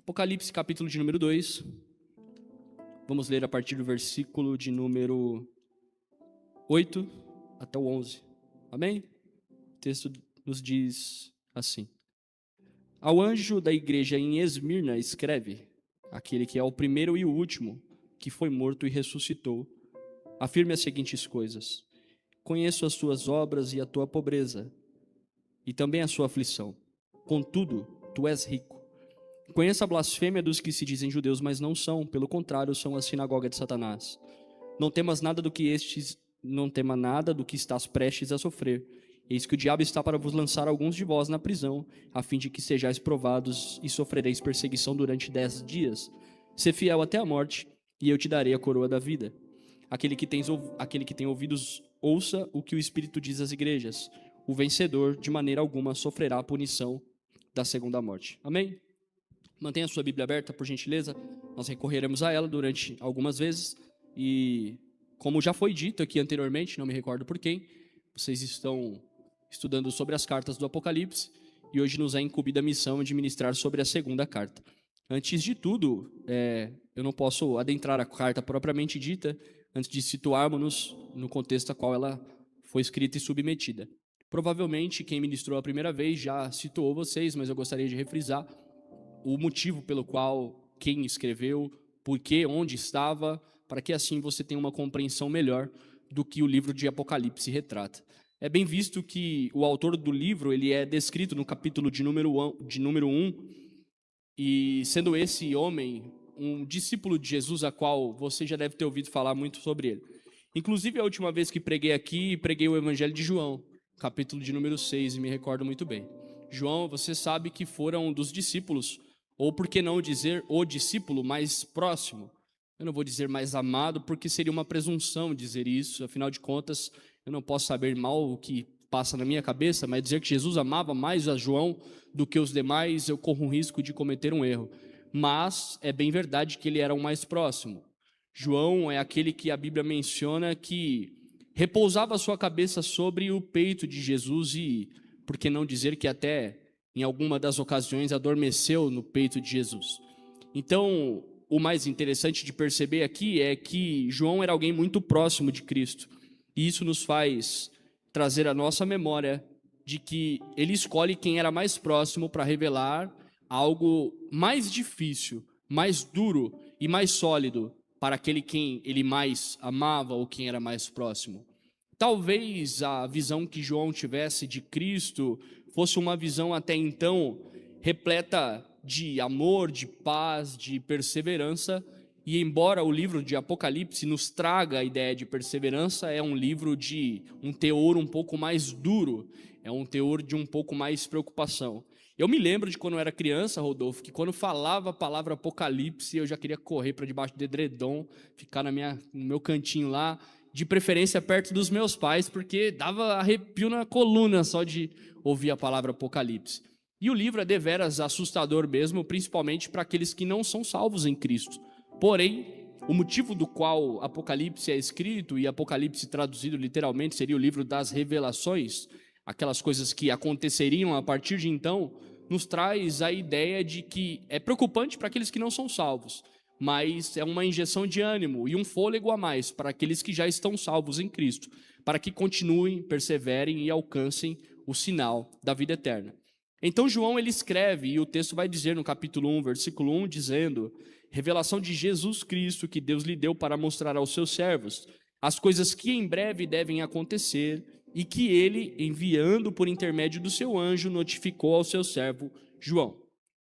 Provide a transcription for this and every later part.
Apocalipse, capítulo de número 2. Vamos ler a partir do versículo de número 8 até o 11. Amém? O texto nos diz assim: Ao anjo da igreja em Esmirna escreve, aquele que é o primeiro e o último, que foi morto e ressuscitou, afirme as seguintes coisas: Conheço as tuas obras e a tua pobreza, e também a sua aflição. Contudo, tu és rico. Conheço a blasfêmia dos que se dizem judeus, mas não são, pelo contrário, são a sinagoga de Satanás. Não tema nada do que estás prestes a sofrer. Eis que o diabo está para vos lançar alguns de vós na prisão, a fim de que sejais provados e sofrereis perseguição durante 10 dias. Sê fiel até a morte, e eu te darei a coroa da vida. Aquele que tem ouvidos, ouça o que o Espírito diz às igrejas. O vencedor, de maneira alguma, sofrerá a punição da segunda morte. Amém? Mantenha a sua Bíblia aberta, por gentileza. Nós recorreremos a ela durante algumas vezes. E, como já foi dito aqui anteriormente, não me recordo por quem, vocês estão estudando sobre as cartas do Apocalipse. E hoje nos é incumbida a missão de ministrar sobre a segunda carta. Antes de tudo, eu não posso adentrar a carta propriamente dita, antes de situarmos-nos no contexto a qual ela foi escrita e submetida. Provavelmente, quem ministrou a primeira vez já situou vocês, mas eu gostaria de refrisar o motivo pelo qual quem escreveu, por quê, onde estava, para que assim você tenha uma compreensão melhor do que o livro de Apocalipse retrata. É bem visto que o autor do livro ele é descrito no capítulo de número 1, e sendo esse homem um discípulo de Jesus, a qual você já deve ter ouvido falar muito sobre ele. Inclusive, a última vez que preguei o Evangelho de João, capítulo de número 6, e me recordo muito bem. João, você sabe que foram dos discípulos, ou por que não dizer o discípulo mais próximo. Eu não vou dizer mais amado, porque seria uma presunção dizer isso. Afinal de contas, eu não posso saber mal o que passa na minha cabeça, mas dizer que Jesus amava mais a João do que os demais, eu corro um risco de cometer um erro. Mas é bem verdade que ele era o mais próximo. João é aquele que a Bíblia menciona que repousava a sua cabeça sobre o peito de Jesus e, por que não dizer que até em alguma das ocasiões adormeceu no peito de Jesus. Então, o mais interessante de perceber aqui é que João era alguém muito próximo de Cristo. E isso nos faz trazer à nossa memória de que ele escolhe quem era mais próximo para revelar algo mais difícil, mais duro e mais sólido para aquele quem ele mais amava ou quem era mais próximo. Talvez a visão que João tivesse de Cristo fosse uma visão até então repleta de amor, de paz, de perseverança. E embora o livro de Apocalipse nos traga a ideia de perseverança, é um livro de um teor um pouco mais duro, é um teor de um pouco mais preocupação. Eu me lembro de quando eu era criança, Rodolfo, que quando falava a palavra Apocalipse, eu já queria correr para debaixo do edredom, ficar no meu cantinho lá, de preferência perto dos meus pais, porque dava arrepio na coluna só de ouvir a palavra Apocalipse. E o livro é deveras assustador mesmo, principalmente para aqueles que não são salvos em Cristo. Porém, o motivo do qual Apocalipse é escrito, e Apocalipse traduzido literalmente seria o livro das revelações, aquelas coisas que aconteceriam a partir de então, nos traz a ideia de que é preocupante para aqueles que não são salvos, mas é uma injeção de ânimo e um fôlego a mais para aqueles que já estão salvos em Cristo, para que continuem, perseverem e alcancem o sinal da vida eterna. Então João ele escreve, e o texto vai dizer no capítulo 1, versículo 1, dizendo: revelação de Jesus Cristo que Deus lhe deu para mostrar aos seus servos as coisas que em breve devem acontecer e que ele, enviando por intermédio do seu anjo, notificou ao seu servo João.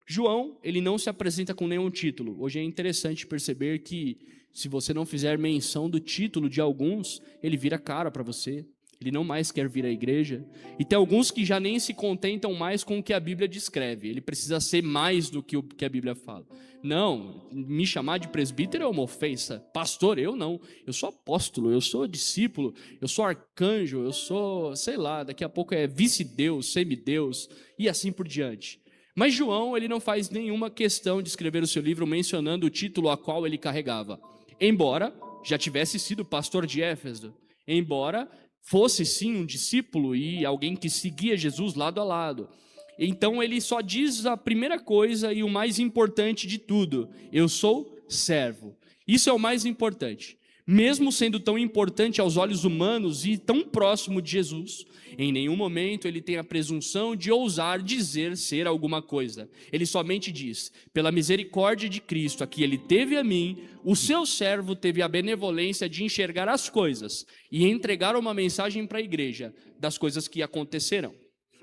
João, ele não se apresenta com nenhum título. Hoje é interessante perceber que se você não fizer menção do título de alguns, ele vira cara para você. Ele não mais quer vir à igreja. E tem alguns que já nem se contentam mais com o que a Bíblia descreve. Ele precisa ser mais do que o que a Bíblia fala. Não, me chamar de presbítero é uma ofensa. Pastor, eu não. Eu sou apóstolo, eu sou discípulo, eu sou arcanjo, eu sou, sei lá, daqui a pouco é vice-deus, semideus e assim por diante. Mas João, ele não faz nenhuma questão de escrever o seu livro mencionando o título a qual ele carregava. Embora já tivesse sido pastor de Éfeso, embora fosse sim um discípulo e alguém que seguia Jesus lado a lado. Então ele só diz a primeira coisa e o mais importante de tudo: eu sou servo. Isso é o mais importante. Mesmo sendo tão importante aos olhos humanos e tão próximo de Jesus, em nenhum momento ele tem a presunção de ousar dizer ser alguma coisa. Ele somente diz: pela misericórdia de Cristo, a que ele teve a mim, o seu servo teve a benevolência de enxergar as coisas e entregar uma mensagem para a igreja das coisas que acontecerão.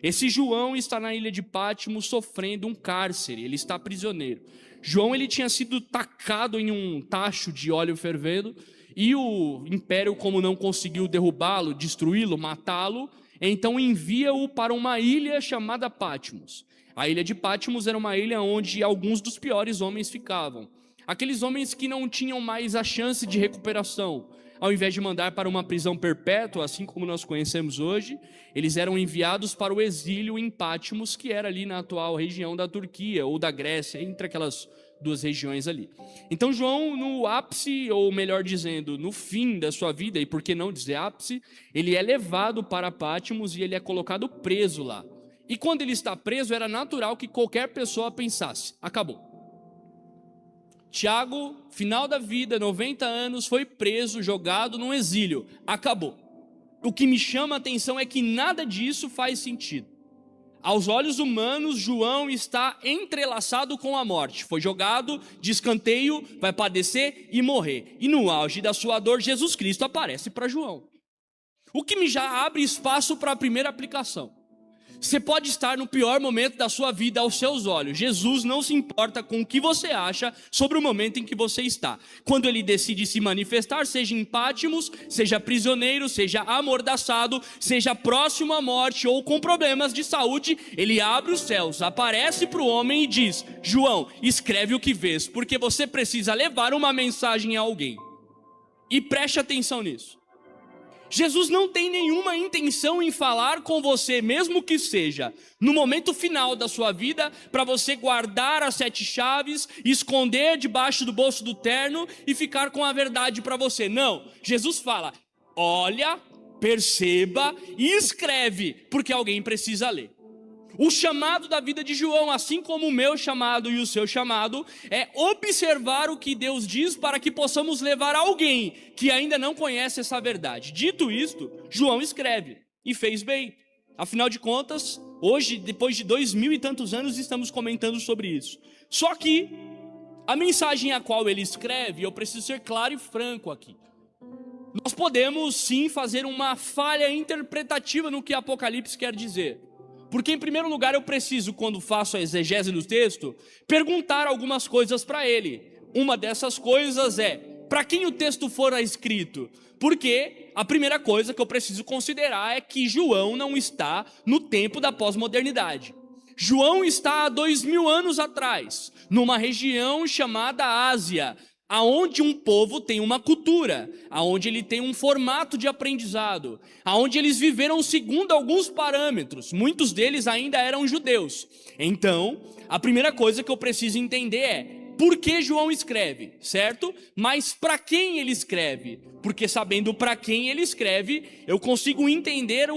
Esse João está na ilha de Patmos sofrendo um cárcere, ele está prisioneiro. João ele tinha sido tacado em um tacho de óleo fervendo, e o império, como não conseguiu derrubá-lo, destruí-lo, matá-lo, então envia-o para uma ilha chamada Patmos. A ilha de Patmos era uma ilha onde alguns dos piores homens ficavam. Aqueles homens que não tinham mais a chance de recuperação. Ao invés de mandar para uma prisão perpétua, assim como nós conhecemos hoje, eles eram enviados para o exílio em Patmos, que era ali na atual região da Turquia ou da Grécia, entre aquelas duas regiões ali. Então João, no ápice, ou melhor dizendo, no fim da sua vida, e por que não dizer ápice, ele é levado para Patmos e ele é colocado preso lá. E quando ele está preso, era natural que qualquer pessoa pensasse: acabou. Tiago, final da vida, 90 anos, foi preso, jogado num exílio. Acabou. O que me chama a atenção é que nada disso faz sentido. Aos olhos humanos, João está entrelaçado com a morte. Foi jogado de escanteio, vai padecer e morrer. E no auge da sua dor, Jesus Cristo aparece para João. O que me já abre espaço para a primeira aplicação. Você pode estar no pior momento da sua vida aos seus olhos. Jesus não se importa com o que você acha sobre o momento em que você está. Quando ele decide se manifestar, seja em Patmos, seja prisioneiro, seja amordaçado, seja próximo à morte ou com problemas de saúde, ele abre os céus, aparece para o homem e diz: João, escreve o que vês, porque você precisa levar uma mensagem a alguém. E preste atenção nisso. Jesus não tem nenhuma intenção em falar com você, mesmo que seja no momento final da sua vida, para você guardar as 7 chaves, esconder debaixo do bolso do terno e ficar com a verdade para você. Não, Jesus fala: olha, perceba e escreve, porque alguém precisa ler. O chamado da vida de João, assim como o meu chamado e o seu chamado, é observar o que Deus diz para que possamos levar alguém que ainda não conhece essa verdade. Dito isto, João escreve, e fez bem. Afinal de contas, hoje, depois de 2000 e tantos anos, estamos comentando sobre isso. Só que a mensagem a qual ele escreve, eu preciso ser claro e franco aqui. Nós podemos sim fazer uma falha interpretativa no que Apocalipse quer dizer. Porque em primeiro lugar eu preciso, quando faço a exegese do texto, perguntar algumas coisas para ele. Uma dessas coisas é: para quem o texto fora escrito? Porque a primeira coisa que eu preciso considerar é que João não está no tempo da pós-modernidade. João está há 2000 anos atrás, numa região chamada Ásia, aonde um povo tem uma cultura, aonde ele tem um formato de aprendizado, aonde eles viveram segundo alguns parâmetros, muitos deles ainda eram judeus. Então, a primeira coisa que eu preciso entender é: por que João escreve, certo? Mas para quem ele escreve? Porque sabendo para quem ele escreve, eu consigo entender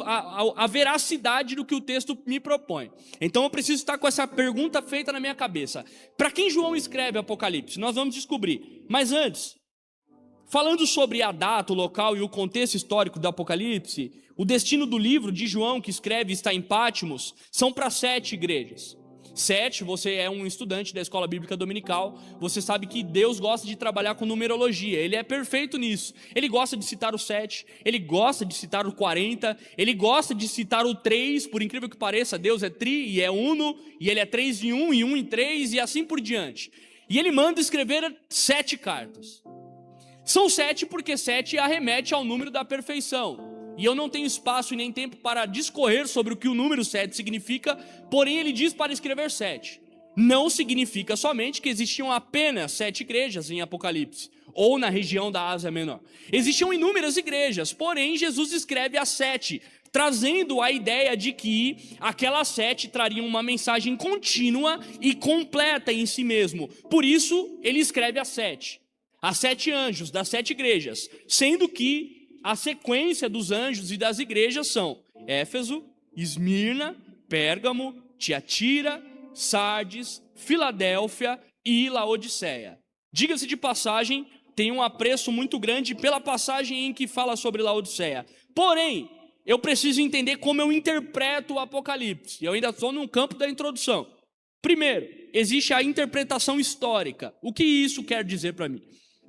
a veracidade do que o texto me propõe. Então eu preciso estar com essa pergunta feita na minha cabeça: para quem João escreve Apocalipse? Nós vamos descobrir. Mas antes, falando sobre a data, o local e o contexto histórico do Apocalipse, o destino do livro de João que escreve está em Patmos, são para 7 igrejas. 7, você é um estudante da escola bíblica dominical, você sabe que Deus gosta de trabalhar com numerologia, ele é perfeito nisso. Ele gosta de citar o 7, ele gosta de citar o 40, ele gosta de citar o 3, por incrível que pareça, Deus é tri e é uno, e ele é 3 em 1 e 1 em 3 e assim por diante. E ele manda escrever 7 cartas. São 7 porque 7 arremete ao número da perfeição. E eu não tenho espaço e nem tempo para discorrer sobre o que o número 7 significa, porém ele diz para escrever 7. Não significa somente que existiam apenas 7 igrejas em Apocalipse, ou na região da Ásia Menor. Existiam inúmeras igrejas, porém Jesus escreve as 7, trazendo a ideia de que aquelas 7 trariam uma mensagem contínua e completa em si mesmo. Por isso, ele escreve as 7. As 7 anjos das 7 igrejas, sendo que a sequência dos anjos e das igrejas são Éfeso, Esmirna, Pérgamo, Tiatira, Sardes, Filadélfia e Laodiceia. Diga-se de passagem, tem um apreço muito grande pela passagem em que fala sobre Laodiceia. Porém, eu preciso entender como eu interpreto o Apocalipse. Eu ainda estou no campo da introdução. Primeiro, existe a interpretação histórica. O que isso quer dizer para mim?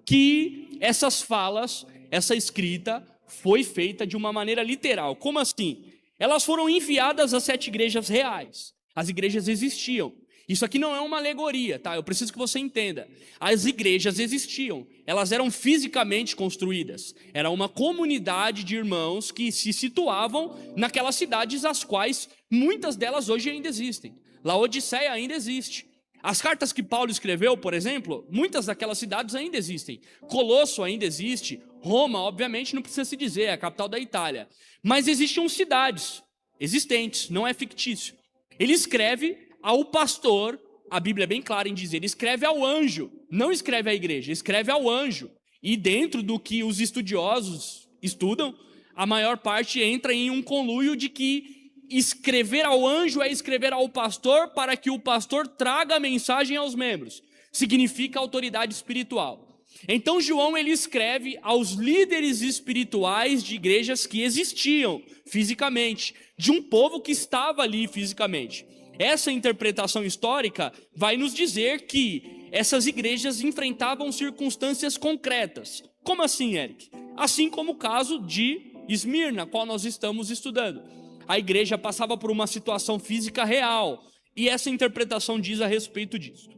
Que essas falas, essa escrita, foi feita de uma maneira literal. Como assim? Elas foram enviadas às 7 igrejas reais. As igrejas existiam. Isso aqui não é uma alegoria, tá? Eu preciso que você entenda. As igrejas existiam. Elas eram fisicamente construídas. Era uma comunidade de irmãos que se situavam naquelas cidades, as quais muitas delas hoje ainda existem. Laodiceia ainda existe. As cartas que Paulo escreveu, por exemplo, muitas daquelas cidades ainda existem. Colosso ainda existe. Roma, obviamente, não precisa se dizer, é a capital da Itália. Mas existiam cidades existentes, não é fictício. Ele escreve ao pastor, a Bíblia é bem clara em dizer, ele escreve ao anjo, não escreve à igreja, escreve ao anjo. E dentro do que os estudiosos estudam, a maior parte entra em um conluio de que escrever ao anjo é escrever ao pastor para que o pastor traga a mensagem aos membros. Significa autoridade espiritual. Então João ele escreve aos líderes espirituais de igrejas que existiam fisicamente, de um povo que estava ali fisicamente. Essa interpretação histórica vai nos dizer que essas igrejas enfrentavam circunstâncias concretas. Como assim, Eric? Assim como o caso de Esmirna, qual nós estamos estudando. A igreja passava por uma situação física real, e essa interpretação diz a respeito disso.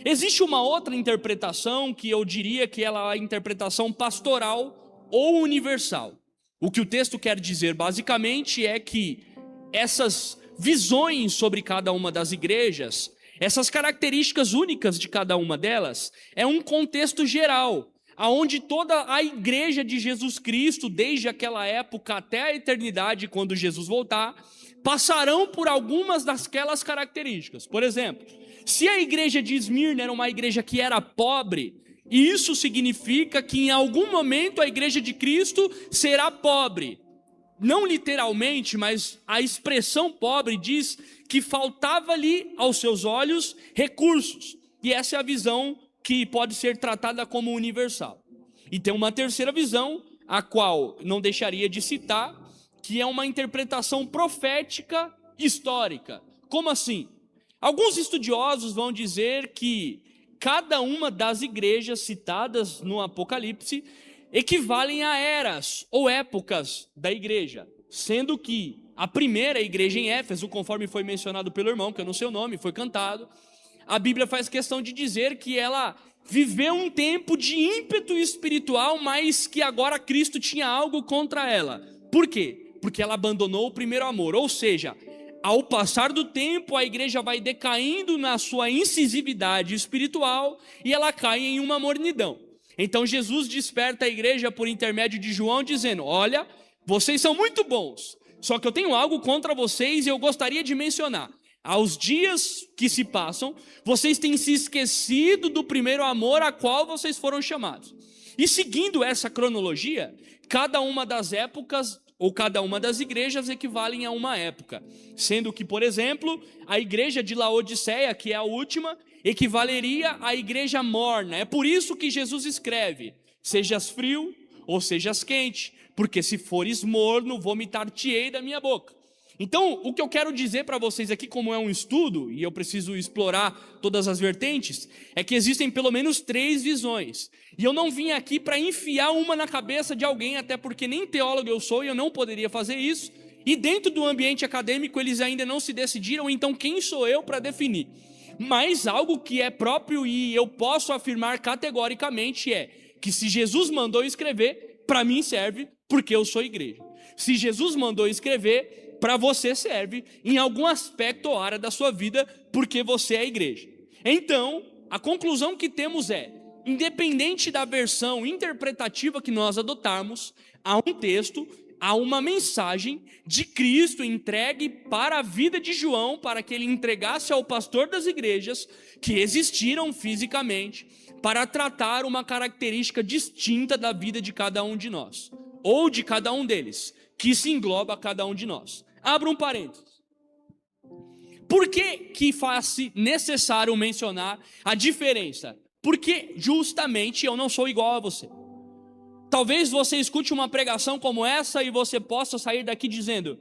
Existe uma outra interpretação que eu diria que ela é a interpretação pastoral ou universal. O que o texto quer dizer basicamente é que essas visões sobre cada uma das igrejas, essas características únicas de cada uma delas, é um contexto geral, aonde toda a igreja de Jesus Cristo, desde aquela época até a eternidade, quando Jesus voltar, passarão por algumas daquelas características. Por exemplo, se a igreja de Esmirna era uma igreja que era pobre, isso significa que em algum momento a igreja de Cristo será pobre. Não literalmente, mas a expressão pobre diz que faltava-lhe aos seus olhos recursos. E essa é a visão que pode ser tratada como universal. E tem uma terceira visão, a qual não deixaria de citar, que é uma interpretação profética histórica. Como assim? Alguns estudiosos vão dizer que cada uma das igrejas citadas no Apocalipse equivalem a eras ou épocas da igreja, sendo que a primeira igreja em Éfeso, conforme foi mencionado pelo irmão, que eu não sei o nome, foi cantado, a Bíblia faz questão de dizer que ela viveu um tempo de ímpeto espiritual, mas que agora Cristo tinha algo contra ela. Por quê? Porque ela abandonou o primeiro amor, ou seja, ao passar do tempo a igreja vai decaindo na sua incisividade espiritual e ela cai em uma mornidão. Então Jesus desperta a igreja por intermédio de João dizendo, olha, vocês são muito bons, só que eu tenho algo contra vocês e eu gostaria de mencionar. Aos dias que se passam, vocês têm se esquecido do primeiro amor a qual vocês foram chamados. E seguindo essa cronologia, cada uma das épocas ou cada uma das igrejas equivalem a uma época. Sendo que, por exemplo, a igreja de Laodiceia, que é a última, equivaleria à igreja morna. É por isso que Jesus escreve, sejas frio ou sejas quente, porque se fores morno, vomitar-te-ei da minha boca. Então, o que eu quero dizer para vocês aqui, como é um estudo, e eu preciso explorar todas as vertentes, é que existem pelo menos 3 visões. E eu não vim aqui para enfiar uma na cabeça de alguém, até porque nem teólogo eu sou e eu não poderia fazer isso. E dentro do ambiente acadêmico eles ainda não se decidiram, então quem sou eu para definir? Mas algo que é próprio e eu posso afirmar categoricamente é que se Jesus mandou escrever, para mim serve porque eu sou igreja. Se Jesus mandou escrever, para você serve em algum aspecto ou área da sua vida, porque você é a igreja. Então, a conclusão que temos é, independente da versão interpretativa que nós adotarmos, há um texto, há uma mensagem de Cristo entregue para a vida de João, para que ele entregasse ao pastor das igrejas, que existiram fisicamente, para tratar uma característica distinta da vida de cada um de nós, ou de cada um deles, que se engloba a cada um de nós. Abra um parênteses. Por que faz-se necessário mencionar a diferença? Porque justamente eu não sou igual a você. Talvez você escute uma pregação como essa e você possa sair daqui dizendo: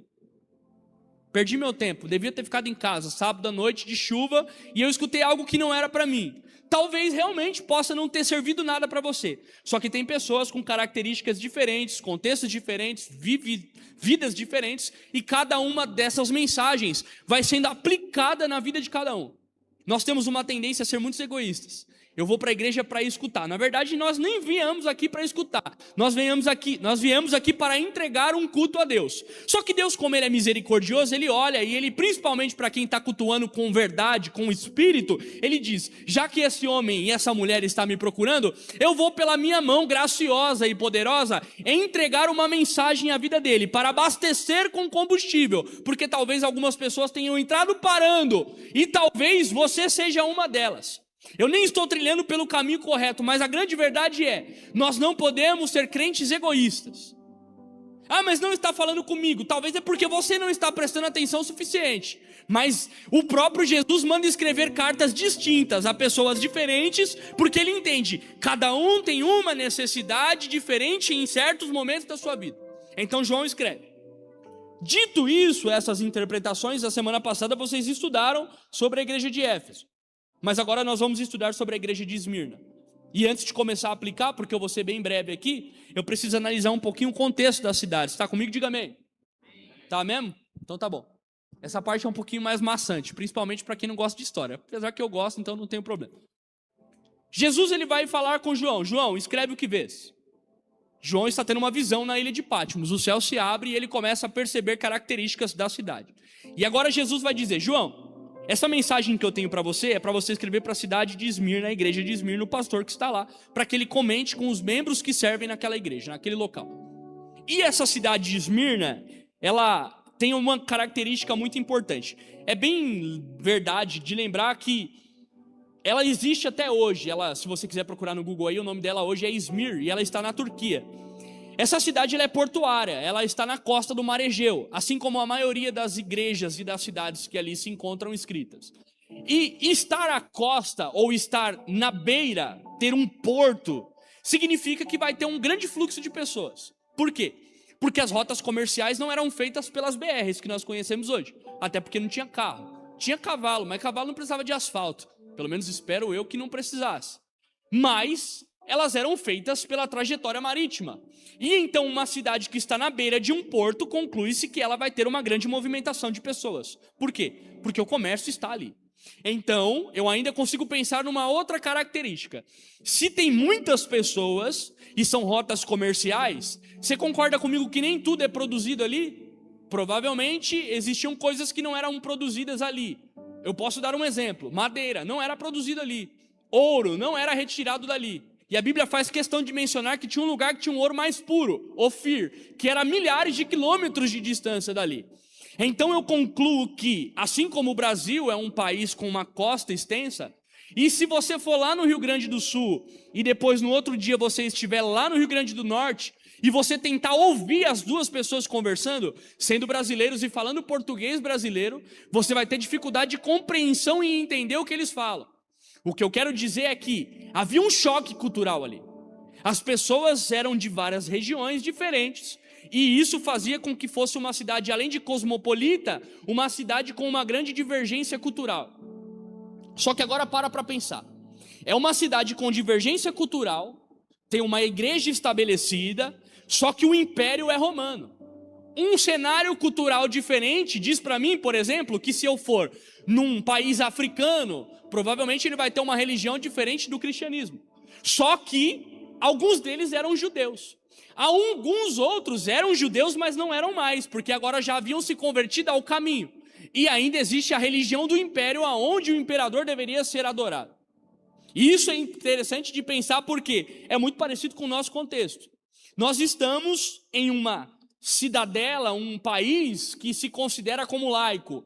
perdi meu tempo, devia ter ficado em casa, sábado à noite de chuva, e eu escutei algo que não era para mim. Talvez realmente possa não ter servido nada para você. Só que tem pessoas com características diferentes, contextos diferentes, vidas diferentes, e cada uma dessas mensagens vai sendo aplicada na vida de cada um. Nós temos uma tendência a ser muito egoístas. Eu vou para a igreja para escutar. Na verdade, nós nem viemos aqui para escutar. Nós viemos aqui para entregar um culto a Deus. Só que Deus, como Ele é misericordioso, Ele olha e Ele, principalmente para quem está cultuando com verdade, com espírito, Ele diz: já que esse homem e essa mulher está me procurando, eu vou pela minha mão graciosa e poderosa entregar uma mensagem à vida dele, para abastecer com combustível, porque talvez algumas pessoas tenham entrado parando, e talvez você seja uma delas. Eu nem estou trilhando pelo caminho correto, mas a grande verdade é: nós não podemos ser crentes egoístas. Ah, mas não está falando comigo. Talvez é porque você não está prestando atenção o suficiente. Mas o próprio Jesus manda escrever cartas distintas a pessoas diferentes, porque Ele entende, cada um tem uma necessidade diferente em certos momentos da sua vida. Então João escreve. Dito isso, essas interpretações, da semana passada vocês estudaram sobre a igreja de Éfeso. Mas agora nós vamos estudar sobre a igreja de Esmirna. E antes de começar a aplicar, porque eu vou ser bem breve aqui, eu preciso analisar um pouquinho o contexto da cidade. Está comigo? Diga amém. Tá mesmo? Então tá bom. Essa parte é um pouquinho mais maçante, principalmente para quem não gosta de história. Apesar que eu gosto, então não tenho problema. Jesus, ele vai falar com João. João, escreve o que vês. João está tendo uma visão na ilha de Patmos. O céu se abre e ele começa a perceber características da cidade. E agora Jesus vai dizer: João, essa mensagem que eu tenho para você é para você escrever para a cidade de Esmirna, a igreja de Esmirna, o pastor que está lá, para que ele comente com os membros que servem naquela igreja, naquele local. E essa cidade de Esmirna, ela tem uma característica muito importante. É bem verdade de lembrar que ela existe até hoje. Ela, se você quiser procurar no Google aí, o nome dela hoje é Izmir, e ela está na Turquia. Essa cidade, ela é portuária, ela está na costa do Mar Egeu, assim como a maioria das igrejas e das cidades que ali se encontram escritas. E estar à costa, ou estar na beira, ter um porto, significa que vai ter um grande fluxo de pessoas. Por quê? Porque as rotas comerciais não eram feitas pelas BRs que nós conhecemos hoje, até porque não tinha carro. Tinha cavalo, mas cavalo não precisava de asfalto, pelo menos espero eu que não precisasse. Mas elas eram feitas pela trajetória marítima. E então uma cidade que está na beira de um porto, conclui-se que ela vai ter uma grande movimentação de pessoas. Por quê? Porque o comércio está ali. Então, eu ainda consigo pensar numa outra característica. Se tem muitas pessoas e são rotas comerciais, você concorda comigo que nem tudo é produzido ali? Provavelmente existiam coisas que não eram produzidas ali. Eu posso dar um exemplo. Madeira não era produzida ali. Ouro não era retirado dali. E a Bíblia faz questão de mencionar que tinha um lugar que tinha um ouro mais puro, Ofir, que era milhares de quilômetros de distância dali. Então eu concluo que, assim como o Brasil é um país com uma costa extensa, e se você for lá no Rio Grande do Sul, e depois no outro dia você estiver lá no Rio Grande do Norte, e você tentar ouvir as duas pessoas conversando, sendo brasileiros e falando português brasileiro, você vai ter dificuldade de compreensão e entender o que eles falam. O que eu quero dizer é que havia um choque cultural ali. As pessoas eram de várias regiões diferentes, e isso fazia com que fosse uma cidade, além de cosmopolita, uma cidade com uma grande divergência cultural. Só que agora para pensar. É uma cidade com divergência cultural, tem uma igreja estabelecida, só que o império é romano. Um cenário cultural diferente diz para mim, por exemplo, que se eu for num país africano, provavelmente ele vai ter uma religião diferente do cristianismo. Só que alguns deles eram judeus. Alguns outros eram judeus, mas não eram mais, porque agora já haviam se convertido ao caminho. E ainda existe a religião do império, aonde o imperador deveria ser adorado. E isso é interessante de pensar porque é muito parecido com o nosso contexto. Nós estamos em uma cidadela, um país que se considera como laico,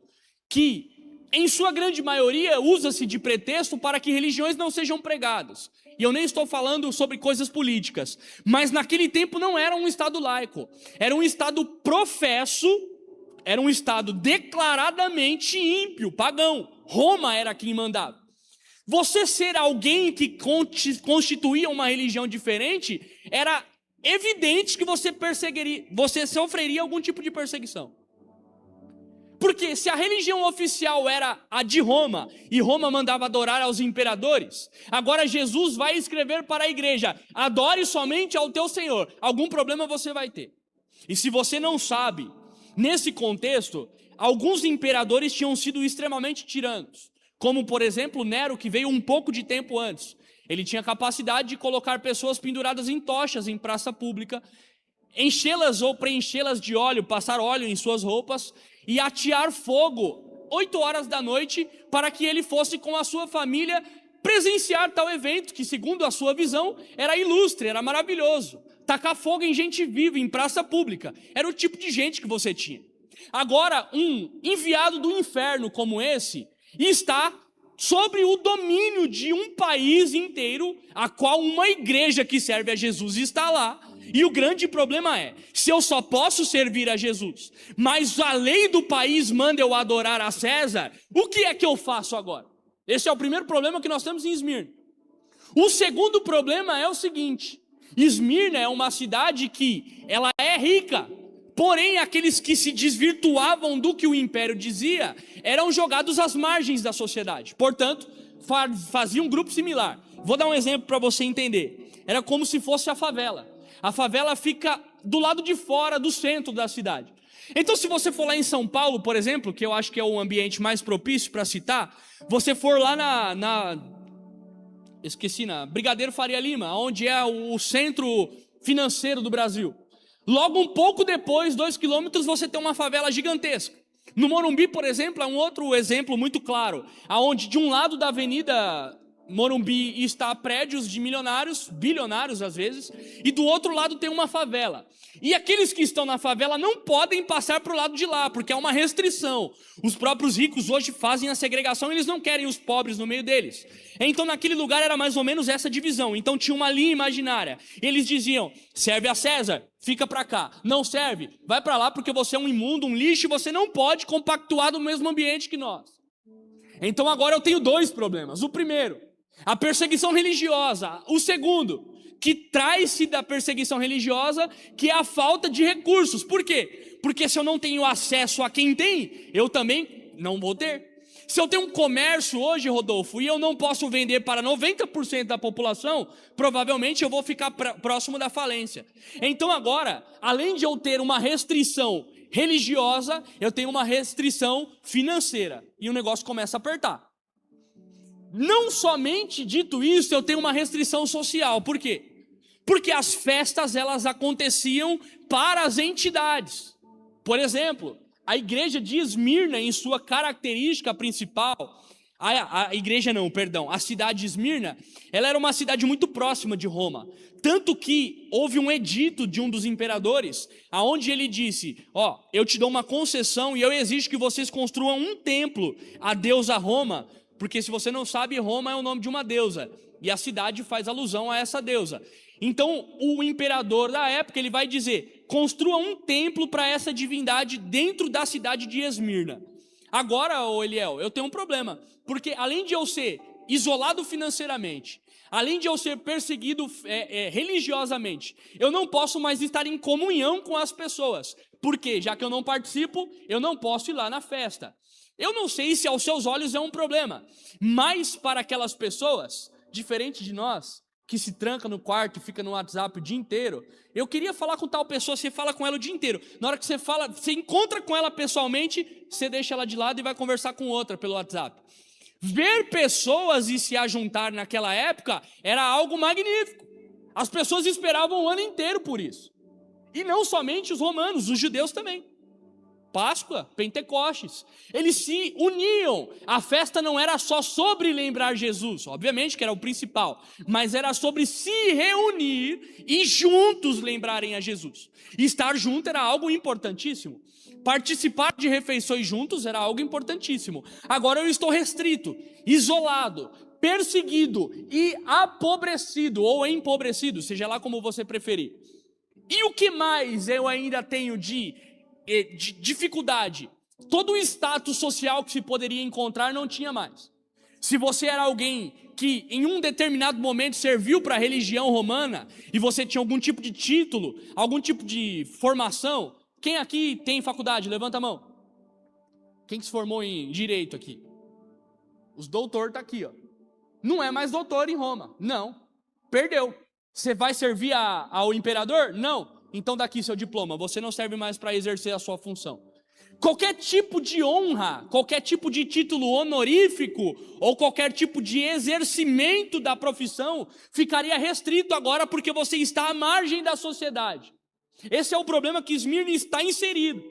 que em sua grande maioria usa-se de pretexto para que religiões não sejam pregadas. E eu nem estou falando sobre coisas políticas, mas naquele tempo não era um estado laico, era um estado professo, era um estado declaradamente ímpio, pagão. Roma era quem mandava. Você ser alguém que constituía uma religião diferente, era evidente que você sofreria algum tipo de perseguição. Porque se a religião oficial era a de Roma, e Roma mandava adorar aos imperadores, agora Jesus vai escrever para a igreja: adore somente ao teu Senhor. Algum problema você vai ter. E se você não sabe, nesse contexto, alguns imperadores tinham sido extremamente tiranos. Como, por exemplo, Nero, que veio um pouco de tempo antes. Ele tinha capacidade de colocar pessoas penduradas em tochas em praça pública, enchê-las ou preenchê-las de óleo, passar óleo em suas roupas e atear fogo 8 horas da noite para que ele fosse com a sua família presenciar tal evento que, segundo a sua visão, era ilustre, era maravilhoso. Tacar fogo em gente viva, em praça pública. Era o tipo de gente que você tinha. Agora, um enviado do inferno como esse está sobre o domínio de um país inteiro, a qual uma igreja que serve a Jesus está lá. E o grande problema é, se eu só posso servir a Jesus, mas a lei do país manda eu adorar a César, o que é que eu faço agora? Esse é o primeiro problema que nós temos em Esmirna. O segundo problema é o seguinte: Esmirna é uma cidade que ela é rica, porém aqueles que se desvirtuavam do que o império dizia eram jogados às margens da sociedade. Portanto, faziam um grupo similar. Vou dar um exemplo para você entender. Era como se fosse a favela. A favela fica do lado de fora do centro da cidade. Então, se você for lá em São Paulo, por exemplo, que eu acho que é o ambiente mais propício para citar, você for lá na Brigadeiro Faria Lima, onde é o centro financeiro do Brasil. Logo um pouco depois, 2 quilômetros, você tem uma favela gigantesca. No Morumbi, por exemplo, é um outro exemplo muito claro, aonde de um lado da avenida Morumbi está prédios de milionários, bilionários às vezes, e do outro lado tem uma favela. E aqueles que estão na favela não podem passar para o lado de lá, porque é uma restrição. Os próprios ricos hoje fazem a segregação, eles não querem os pobres no meio deles. Então naquele lugar era mais ou menos essa divisão. Então tinha uma linha imaginária. Eles diziam: serve a César, fica para cá. Não serve, vai para lá porque você é um imundo, um lixo, e você não pode compactuar no mesmo ambiente que nós. Então agora eu tenho 2 problemas. O primeiro, a perseguição religiosa. O segundo, que traz-se da perseguição religiosa, que é a falta de recursos. Por quê? Porque se eu não tenho acesso a quem tem, eu também não vou ter. Se eu tenho um comércio hoje, Rodolfo, e eu não posso vender para 90% da população, provavelmente eu vou ficar próximo da falência. Então agora, além de eu ter uma restrição religiosa, eu tenho uma restrição financeira. E o negócio começa a apertar. Não somente dito isso, eu tenho uma restrição social. Por quê? Porque as festas, elas aconteciam para as entidades. Por exemplo, a igreja de Esmirna, em sua característica principal, a cidade de Esmirna, ela era uma cidade muito próxima de Roma. Tanto que houve um edito de um dos imperadores, aonde ele disse: eu te dou uma concessão e eu exijo que vocês construam um templo à deusa Roma, porque se você não sabe, Roma é o nome de uma deusa, e a cidade faz alusão a essa deusa. Então, o imperador da época, ele vai dizer: construa um templo para essa divindade dentro da cidade de Esmirna. Agora, Eliel, eu tenho um problema, porque além de eu ser isolado financeiramente, além de eu ser perseguido religiosamente, eu não posso mais estar em comunhão com as pessoas. Por quê? Já que eu não participo, eu não posso ir lá na festa. Eu não sei se aos seus olhos é um problema, mas para aquelas pessoas, diferente de nós, que se tranca no quarto e fica no WhatsApp o dia inteiro, eu queria falar com tal pessoa, você fala com ela o dia inteiro. Na hora que você encontra com ela pessoalmente, você deixa ela de lado e vai conversar com outra pelo WhatsApp. Ver pessoas e se ajuntar naquela época era algo magnífico. As pessoas esperavam o ano inteiro por isso. E não somente os romanos, os judeus também. Páscoa, Pentecostes, eles se uniam. A festa não era só sobre lembrar Jesus, obviamente que era o principal, mas era sobre se reunir e juntos lembrarem a Jesus. E estar junto era algo importantíssimo. Participar de refeições juntos era algo importantíssimo. Agora eu estou restrito, isolado, perseguido e apobrecido ou empobrecido, seja lá como você preferir. E o que mais eu ainda tenho de de dificuldade, todo o status social que se poderia encontrar não tinha mais. Se você era alguém que em um determinado momento serviu para a religião romana e você tinha algum tipo de título, algum tipo de formação, quem aqui tem faculdade? Levanta a mão. Quem que se formou em direito aqui? Os doutores estão aqui, ó. Não é mais doutor em Roma. Não. Perdeu. Você vai servir ao imperador? Não. Então daqui seu diploma. Você não serve mais para exercer a sua função. Qualquer tipo de honra, qualquer tipo de título honorífico ou qualquer tipo de exercimento da profissão ficaria restrito agora porque você está à margem da sociedade. Esse é o problema que Esmirna está inserido.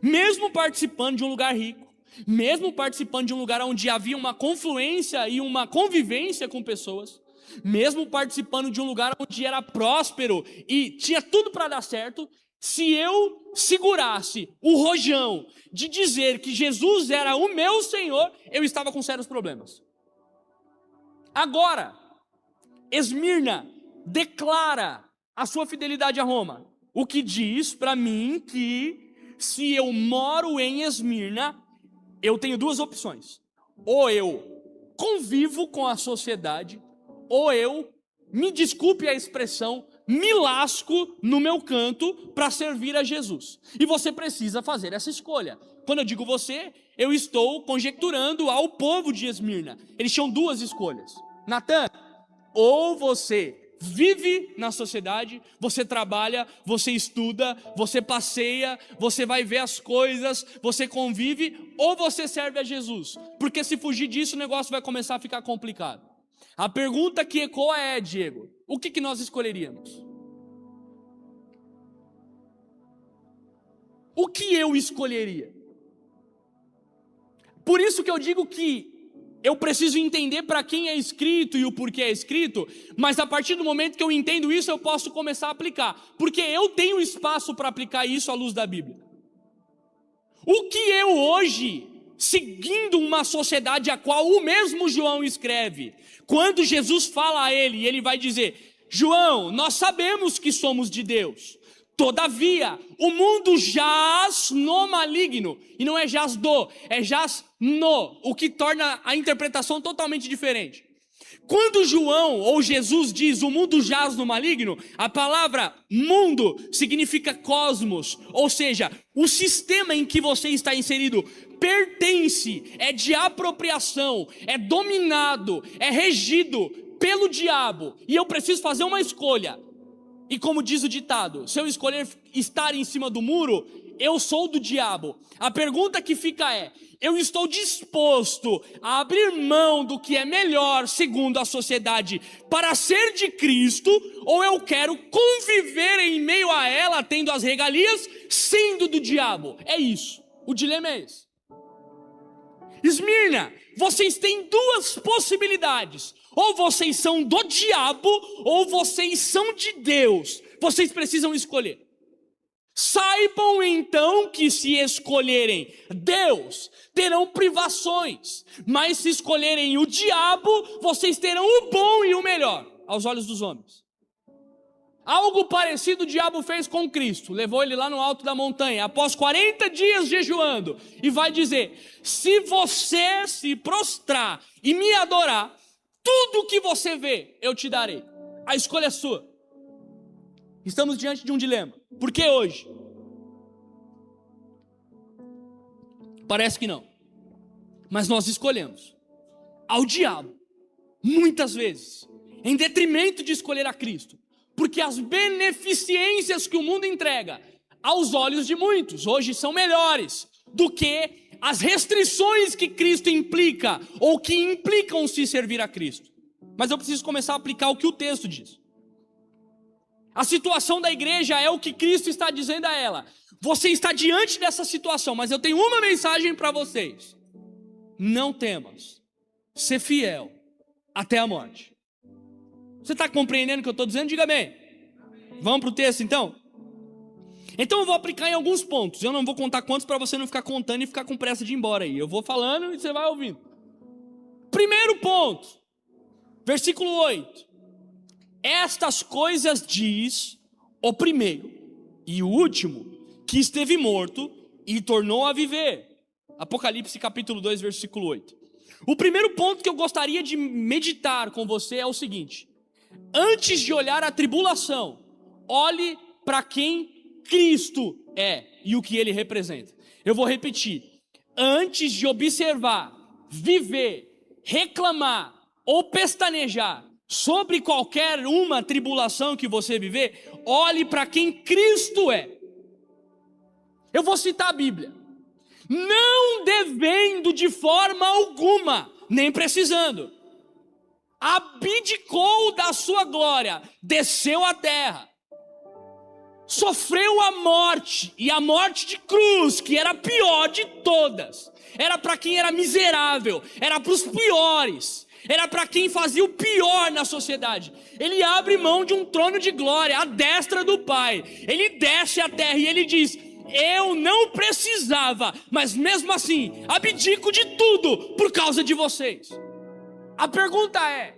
Mesmo participando de um lugar rico, mesmo participando de um lugar onde havia uma confluência e uma convivência com pessoas, mesmo participando de um lugar onde era próspero e tinha tudo para dar certo, se eu segurasse o rojão de dizer que Jesus era o meu Senhor, eu estava com sérios problemas. Agora, Esmirna declara a sua fidelidade a Roma, o que diz para mim que se eu moro em Esmirna, eu tenho duas opções: ou eu convivo com a sociedade, ou eu, me desculpe a expressão, me lasco no meu canto para servir a Jesus. E você precisa fazer essa escolha. Quando eu digo você, eu estou conjecturando ao povo de Esmirna. Eles tinham duas escolhas. Natan, ou você vive na sociedade, você trabalha, você estuda, você passeia, você vai ver as coisas, você convive, ou você serve a Jesus. Porque se fugir disso, o negócio vai começar a ficar complicado. A pergunta que ecoa é, Diego, o que nós escolheríamos? O que eu escolheria? Por isso que eu digo que eu preciso entender para quem é escrito e o porquê é escrito, mas a partir do momento que eu entendo isso, eu posso começar a aplicar, porque eu tenho espaço para aplicar isso à luz da Bíblia. O que eu hoje, seguindo uma sociedade a qual o mesmo João escreve, quando Jesus fala a ele, ele vai dizer: João, nós sabemos que somos de Deus, todavia, o mundo jaz no maligno, e não é jaz do, é jaz no, o que torna a interpretação totalmente diferente. Quando João ou Jesus diz o mundo jaz no maligno, a palavra mundo significa cosmos, ou seja, o sistema em que você está inserido pertence, é de apropriação, é dominado, é regido pelo diabo, e eu preciso fazer uma escolha. E como diz o ditado, se eu escolher estar em cima do muro, eu sou do diabo. A pergunta que fica é: eu estou disposto a abrir mão do que é melhor segundo a sociedade para ser de Cristo, ou eu quero conviver em meio a ela, tendo as regalias, sendo do diabo? É isso, o dilema é esse. Esmirna, vocês têm duas possibilidades: ou vocês são do diabo, ou vocês são de Deus. Vocês precisam escolher. Saibam então que se escolherem Deus, terão privações, mas se escolherem o diabo, vocês terão o bom e o melhor, aos olhos dos homens. Algo parecido o diabo fez com Cristo, levou ele lá no alto da montanha, após 40 dias jejuando, e vai dizer: se você se prostrar e me adorar, tudo que você vê, eu te darei. A escolha é sua. Estamos diante de um dilema. Por que hoje? Parece que não. Mas nós escolhemos ao diabo, muitas vezes, em detrimento de escolher a Cristo. Porque as beneficências que o mundo entrega, aos olhos de muitos, hoje são melhores do que as restrições que Cristo implica, ou que implicam se servir a Cristo. Mas eu preciso começar a aplicar o que o texto diz. A situação da igreja é o que Cristo está dizendo a ela. Você está diante dessa situação, mas eu tenho uma mensagem para vocês: não temas, ser fiel até a morte. Você está compreendendo o que eu estou dizendo? Diga amém. Vamos para o texto então? Então eu vou aplicar em alguns pontos. Eu não vou contar quantos para você não ficar contando e ficar com pressa de ir embora aí. Eu vou falando e você vai ouvindo. Primeiro ponto, versículo 8. Estas coisas diz o primeiro e o último, que esteve morto e tornou a viver. Apocalipse capítulo 2, versículo 8. O primeiro ponto que eu gostaria de meditar com você é o seguinte: antes de olhar a tribulação, olhe para quem Cristo é e o que ele representa. Eu vou repetir: antes de observar, viver, reclamar ou pestanejar sobre qualquer uma tribulação que você viver, olhe para quem Cristo é. Eu vou citar a Bíblia. Não devendo de forma alguma, nem precisando, abdicou da sua glória, desceu à terra, sofreu a morte, e a morte de cruz, que era a pior de todas, era para quem era miserável, era para os piores, era para quem fazia o pior na sociedade. Ele abre mão de um trono de glória, à destra do Pai, ele desce à terra e ele diz: eu não precisava, mas mesmo assim, abdico de tudo por causa de vocês. A pergunta é: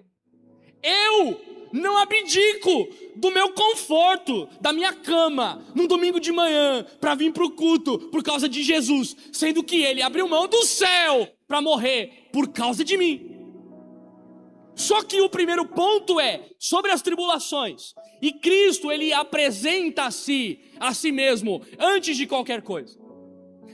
eu não abdico do meu conforto, da minha cama, num domingo de manhã, para vir para o culto por causa de Jesus, sendo que ele abriu mão do céu para morrer por causa de mim. Só que o primeiro ponto é sobre as tribulações. E Cristo, ele apresenta a si mesmo, antes de qualquer coisa.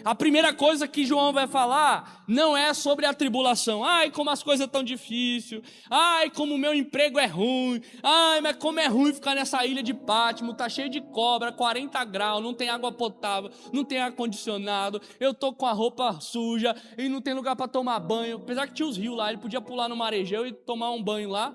A primeira coisa que João vai falar não é sobre a tribulação. Ai, como as coisas estão difíceis. Ai, como o meu emprego é ruim. Ai, mas como é ruim ficar nessa ilha de Pátimo. Tá cheio de cobra, 40 graus, não tem água potável, não tem ar-condicionado. Eu tô com a roupa suja e não tem lugar para tomar banho. Apesar que tinha os rios lá, ele podia pular no marejão e tomar um banho lá.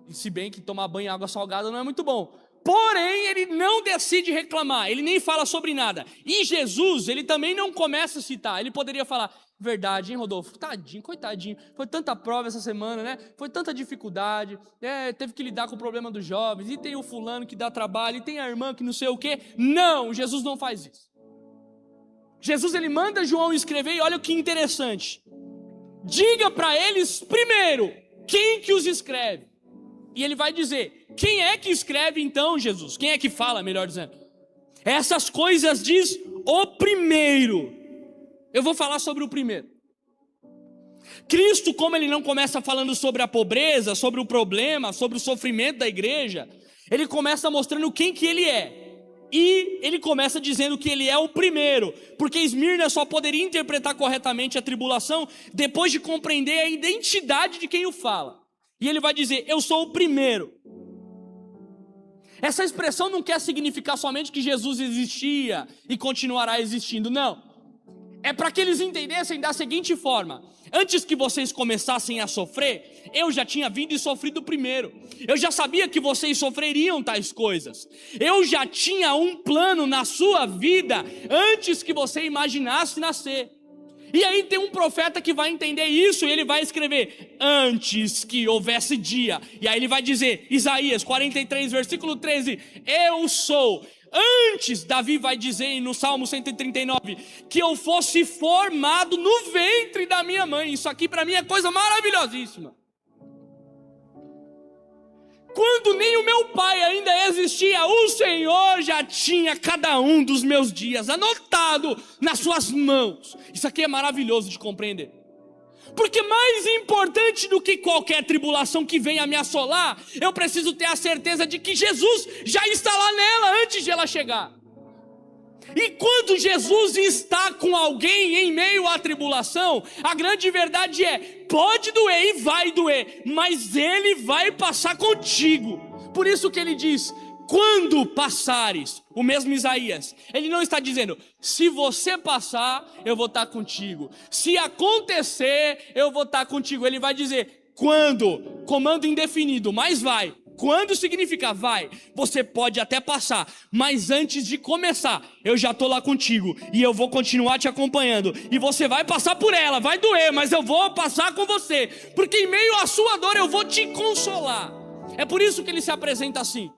E se bem que tomar banho em água salgada não é muito bom. Porém, ele não decide reclamar, ele nem fala sobre nada. E Jesus, ele também não começa a citar. Ele poderia falar: verdade, hein, Rodolfo? Tadinho, coitadinho. Foi tanta prova essa semana, né? Foi tanta dificuldade. Teve que lidar com o problema dos jovens. E tem o fulano que dá trabalho. E tem a irmã que não sei o quê. Não, Jesus não faz isso. Jesus, ele manda João escrever. E olha o que interessante. Diga para eles primeiro quem que os escreve. E ele vai dizer: quem é que escreve então, Jesus? Quem é que fala, melhor dizendo? Essas coisas diz o primeiro. Eu vou falar sobre o primeiro. Cristo, como ele não começa falando sobre a pobreza, sobre o problema, sobre o sofrimento da igreja, ele começa mostrando quem que ele é. E ele começa dizendo que ele é o primeiro, porque Esmirna só poderia interpretar corretamente a tribulação depois de compreender a identidade de quem o fala. E ele vai dizer: eu sou o primeiro. Essa expressão não quer significar somente que Jesus existia e continuará existindo, não. É para que eles entendessem da seguinte forma: antes que vocês começassem a sofrer, eu já tinha vindo e sofrido primeiro. Eu já sabia que vocês sofreriam tais coisas. Eu já tinha um plano na sua vida antes que você imaginasse nascer. E aí tem um profeta que vai entender isso e ele vai escrever: antes que houvesse dia. E aí ele vai dizer, Isaías 43, versículo 13: eu sou. Antes, Davi vai dizer no Salmo 139, que eu fosse formado no ventre da minha mãe. Isso aqui para mim é coisa maravilhosíssima. Quando nem o meu pai ainda existia, o Senhor já tinha cada um dos meus dias anotado nas suas mãos. Isso aqui é maravilhoso de compreender. Porque mais importante do que qualquer tribulação que venha me assolar, eu preciso ter a certeza de que Jesus já está lá nela antes de ela chegar. E quando Jesus está com alguém em meio à tribulação, a grande verdade é: pode doer e vai doer, mas ele vai passar contigo. Por isso que ele diz: quando passares, o mesmo Isaías, ele não está dizendo: se você passar, eu vou estar contigo. Se acontecer, eu vou estar contigo. Ele vai dizer: quando, comando indefinido, mas vai. Quando significa vai, você pode até passar, mas antes de começar, eu já estou lá contigo, e eu vou continuar te acompanhando, e você vai passar por ela, vai doer, mas eu vou passar com você, porque em meio à sua dor eu vou te consolar. É por isso que ele se apresenta assim.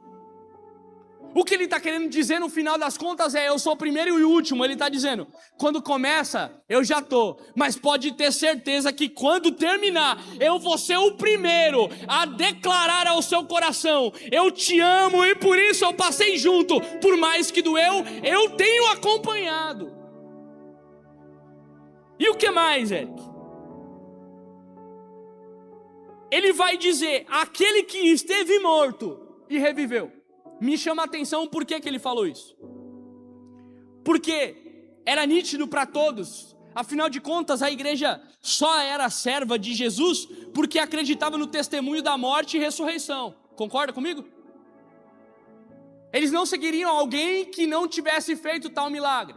O que ele está querendo dizer no final das contas é: eu sou o primeiro e o último. Ele está dizendo, quando começa, eu já estou. Mas pode ter certeza que quando terminar, eu vou ser o primeiro a declarar ao seu coração: eu te amo e por isso eu passei junto. Por mais que doeu, eu tenho acompanhado. E o que mais, Eric? Ele vai dizer: aquele que esteve morto e reviveu. Me chama a atenção por que ele falou isso. Porque era nítido para todos. Afinal de contas, a igreja só era serva de Jesus porque acreditava no testemunho da morte e ressurreição. Concorda comigo? Eles não seguiriam alguém que não tivesse feito tal milagre.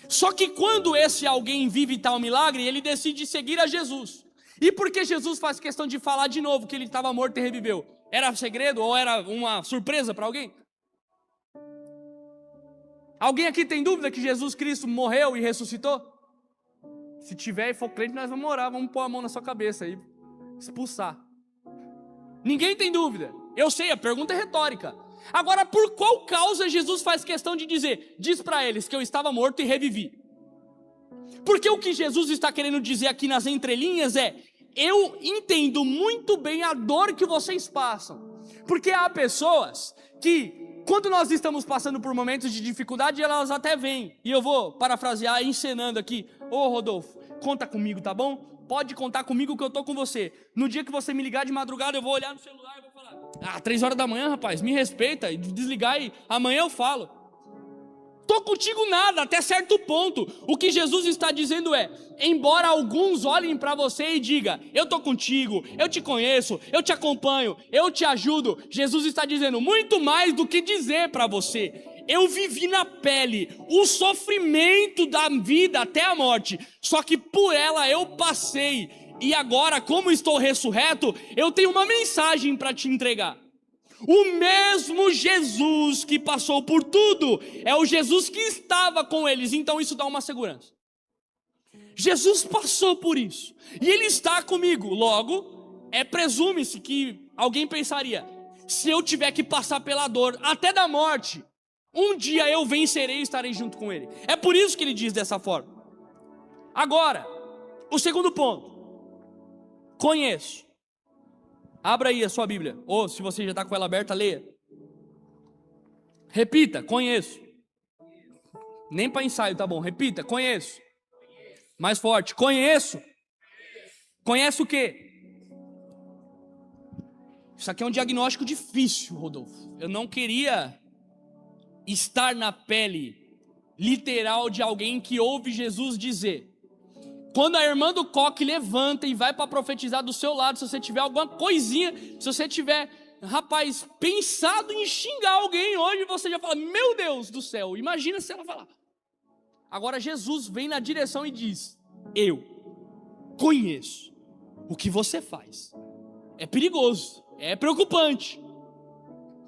Só que quando esse alguém vive tal milagre, ele decide seguir a Jesus. E por que Jesus faz questão de falar de novo que ele estava morto e reviveu? Era segredo ou era uma surpresa para alguém? Alguém aqui tem dúvida que Jesus Cristo morreu e ressuscitou? Se tiver e for crente, nós vamos orar, vamos pôr a mão na sua cabeça e expulsar. Ninguém tem dúvida. Eu sei, a pergunta é retórica. Agora, por qual causa Jesus faz questão de dizer: diz para eles que eu estava morto e revivi? Porque o que Jesus está querendo dizer aqui nas entrelinhas é: eu entendo muito bem a dor que vocês passam. Porque há pessoas que, quando nós estamos passando por momentos de dificuldade, elas até vêm. E eu vou parafrasear, encenando aqui: ô Rodolfo, conta comigo, tá bom? Pode contar comigo que eu tô com você. No dia que você me ligar de madrugada, eu vou olhar no celular e vou falar: 3 horas da manhã, rapaz, me respeita, e desligar e amanhã eu falo. Tô contigo nada, até certo ponto. O que Jesus está dizendo é: embora alguns olhem para você e digam: eu tô contigo, eu te conheço, eu te acompanho, eu te ajudo, Jesus está dizendo muito mais do que dizer para você: eu vivi na pele o sofrimento da vida até a morte, só que por ela eu passei, e agora, como estou ressurreto, eu tenho uma mensagem para te entregar. O mesmo Jesus que passou por tudo é o Jesus que estava com eles. Então isso dá uma segurança. Jesus passou por isso e Ele está comigo. Logo, presume-se que alguém pensaria: se eu tiver que passar pela dor até da morte, um dia eu vencerei e estarei junto com Ele. É por isso que Ele diz dessa forma. Agora, o segundo ponto: conheço. Abra aí a sua Bíblia, ou se você já está com ela aberta, leia. Repita: conheço. Nem para ensaio, tá bom? Repita: conheço. Mais forte: conheço. Conhece o quê? Isso aqui é um diagnóstico difícil, Rodolfo. Eu não queria estar na pele literal de alguém que ouve Jesus dizer: quando a irmã do coque levanta e vai para profetizar do seu lado, se você tiver alguma coisinha, se você tiver, rapaz, pensado em xingar alguém hoje, você já fala: meu Deus do céu, imagina se ela falar. Agora Jesus vem na direção e diz: eu conheço o que você faz. É perigoso, é preocupante.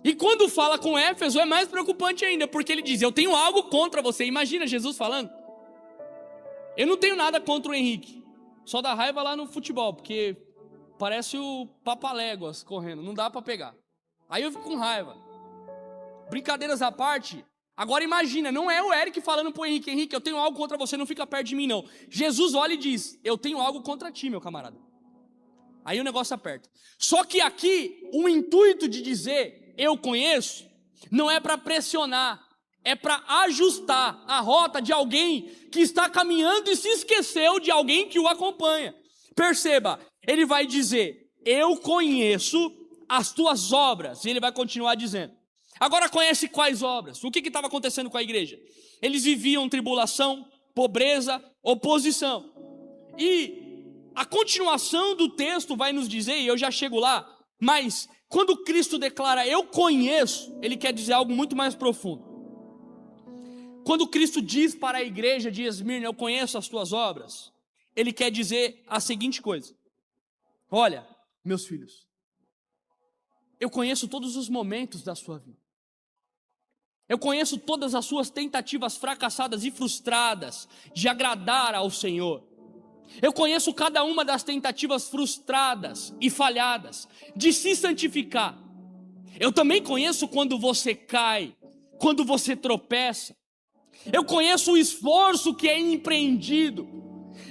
E quando fala com Éfeso é mais preocupante ainda, porque ele diz: eu tenho algo contra você. Imagina Jesus falando: eu não tenho nada contra o Henrique, só dá raiva lá no futebol, porque parece o Papaléguas correndo, não dá para pegar. Aí eu fico com raiva. Brincadeiras à parte, agora imagina, não é o Eric falando pro Henrique: Henrique, eu tenho algo contra você, não fica perto de mim não. Jesus olha e diz: eu tenho algo contra ti, meu camarada. Aí o negócio aperta. Só que aqui, o intuito de dizer eu conheço, não é para pressionar, é para ajustar a rota de alguém que está caminhando e se esqueceu de alguém que o acompanha. Perceba, ele vai dizer: eu conheço as tuas obras. E ele vai continuar dizendo. Agora, conhece quais obras? O que estava acontecendo com a igreja? Eles viviam tribulação, pobreza, oposição. E a continuação do texto vai nos dizer, e eu já chego lá, mas quando Cristo declara eu conheço, ele quer dizer algo muito mais profundo. Quando Cristo diz para a igreja de Esmirna: eu conheço as tuas obras, ele quer dizer a seguinte coisa: olha, meus filhos, eu conheço todos os momentos da sua vida. Eu conheço todas as suas tentativas fracassadas e frustradas de agradar ao Senhor. Eu conheço cada uma das tentativas frustradas e falhadas de se santificar. Eu também conheço quando você cai, quando você tropeça. Eu conheço o esforço que é empreendido.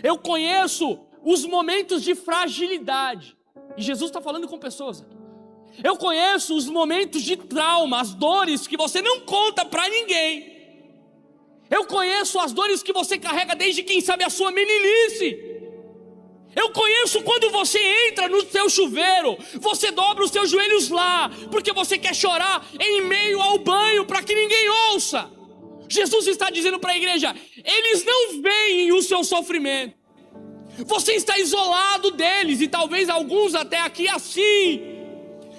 Eu conheço os momentos de fragilidade. E Jesus está falando com pessoas aqui. Eu conheço os momentos de trauma, as dores que você não conta para ninguém. Eu conheço as dores que você carrega desde, quem sabe, a sua meninice. Eu conheço quando você entra no seu chuveiro, você dobra os seus joelhos lá, porque você quer chorar em meio ao banho para que ninguém ouça. Jesus está dizendo para a igreja: eles não veem o seu sofrimento. Você está isolado deles, e talvez alguns até aqui assim,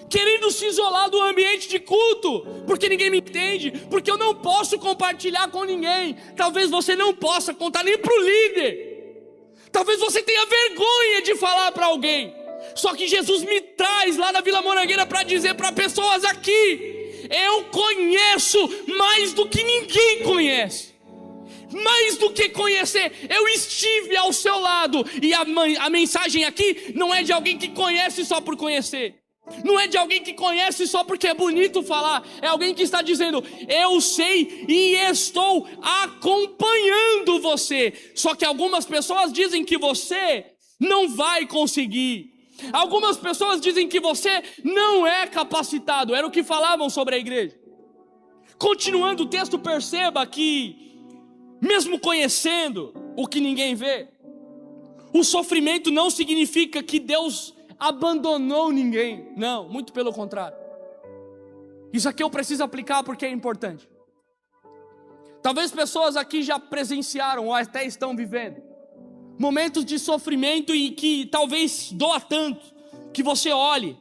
querendo se isolar do ambiente de culto, porque ninguém me entende, porque eu não posso compartilhar com ninguém. Talvez você não possa contar nem para o líder. Talvez você tenha vergonha de falar para alguém. Só que Jesus me traz lá na Vila Morangueira para dizer para pessoas aqui: eu conheço mais do que ninguém conhece. Mais do que conhecer, eu estive ao seu lado. E a mensagem aqui não é de alguém que conhece só por conhecer. Não é de alguém que conhece só porque é bonito falar. É alguém que está dizendo: eu sei e estou acompanhando você. Só que algumas pessoas dizem que você não vai conseguir. Algumas pessoas dizem que você não é capacitado. Era o que falavam sobre a igreja. Continuando o texto, perceba que mesmo conhecendo o que ninguém vê, o sofrimento não significa que Deus abandonou ninguém. Não, muito pelo contrário. Isso aqui eu preciso aplicar porque é importante. Talvez pessoas aqui já presenciaram ou até estão vivendo momentos de sofrimento e que talvez doa tanto que você olhe,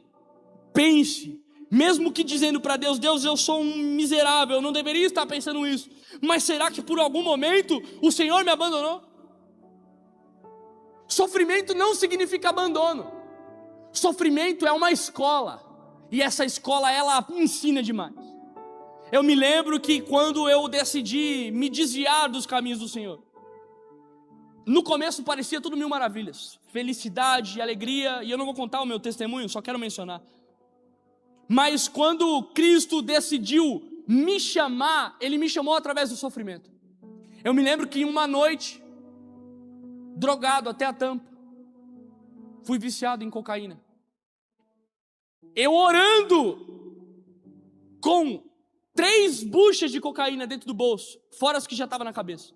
pense, mesmo que dizendo para Deus: Deus, eu sou um miserável, eu não deveria estar pensando isso, mas será que por algum momento o Senhor me abandonou? Sofrimento não significa abandono. Sofrimento é uma escola, e essa escola, ela ensina demais. Eu me lembro que quando eu decidi me desviar dos caminhos do Senhor, no começo parecia tudo mil maravilhas, felicidade, alegria, e eu não vou contar o meu testemunho, só quero mencionar. Mas quando Cristo decidiu me chamar, Ele me chamou através do sofrimento. Eu me lembro que em uma noite, drogado até a tampa, fui viciado em cocaína. Eu orando, com 3 buchas de cocaína dentro do bolso, fora as que já estavam na cabeça.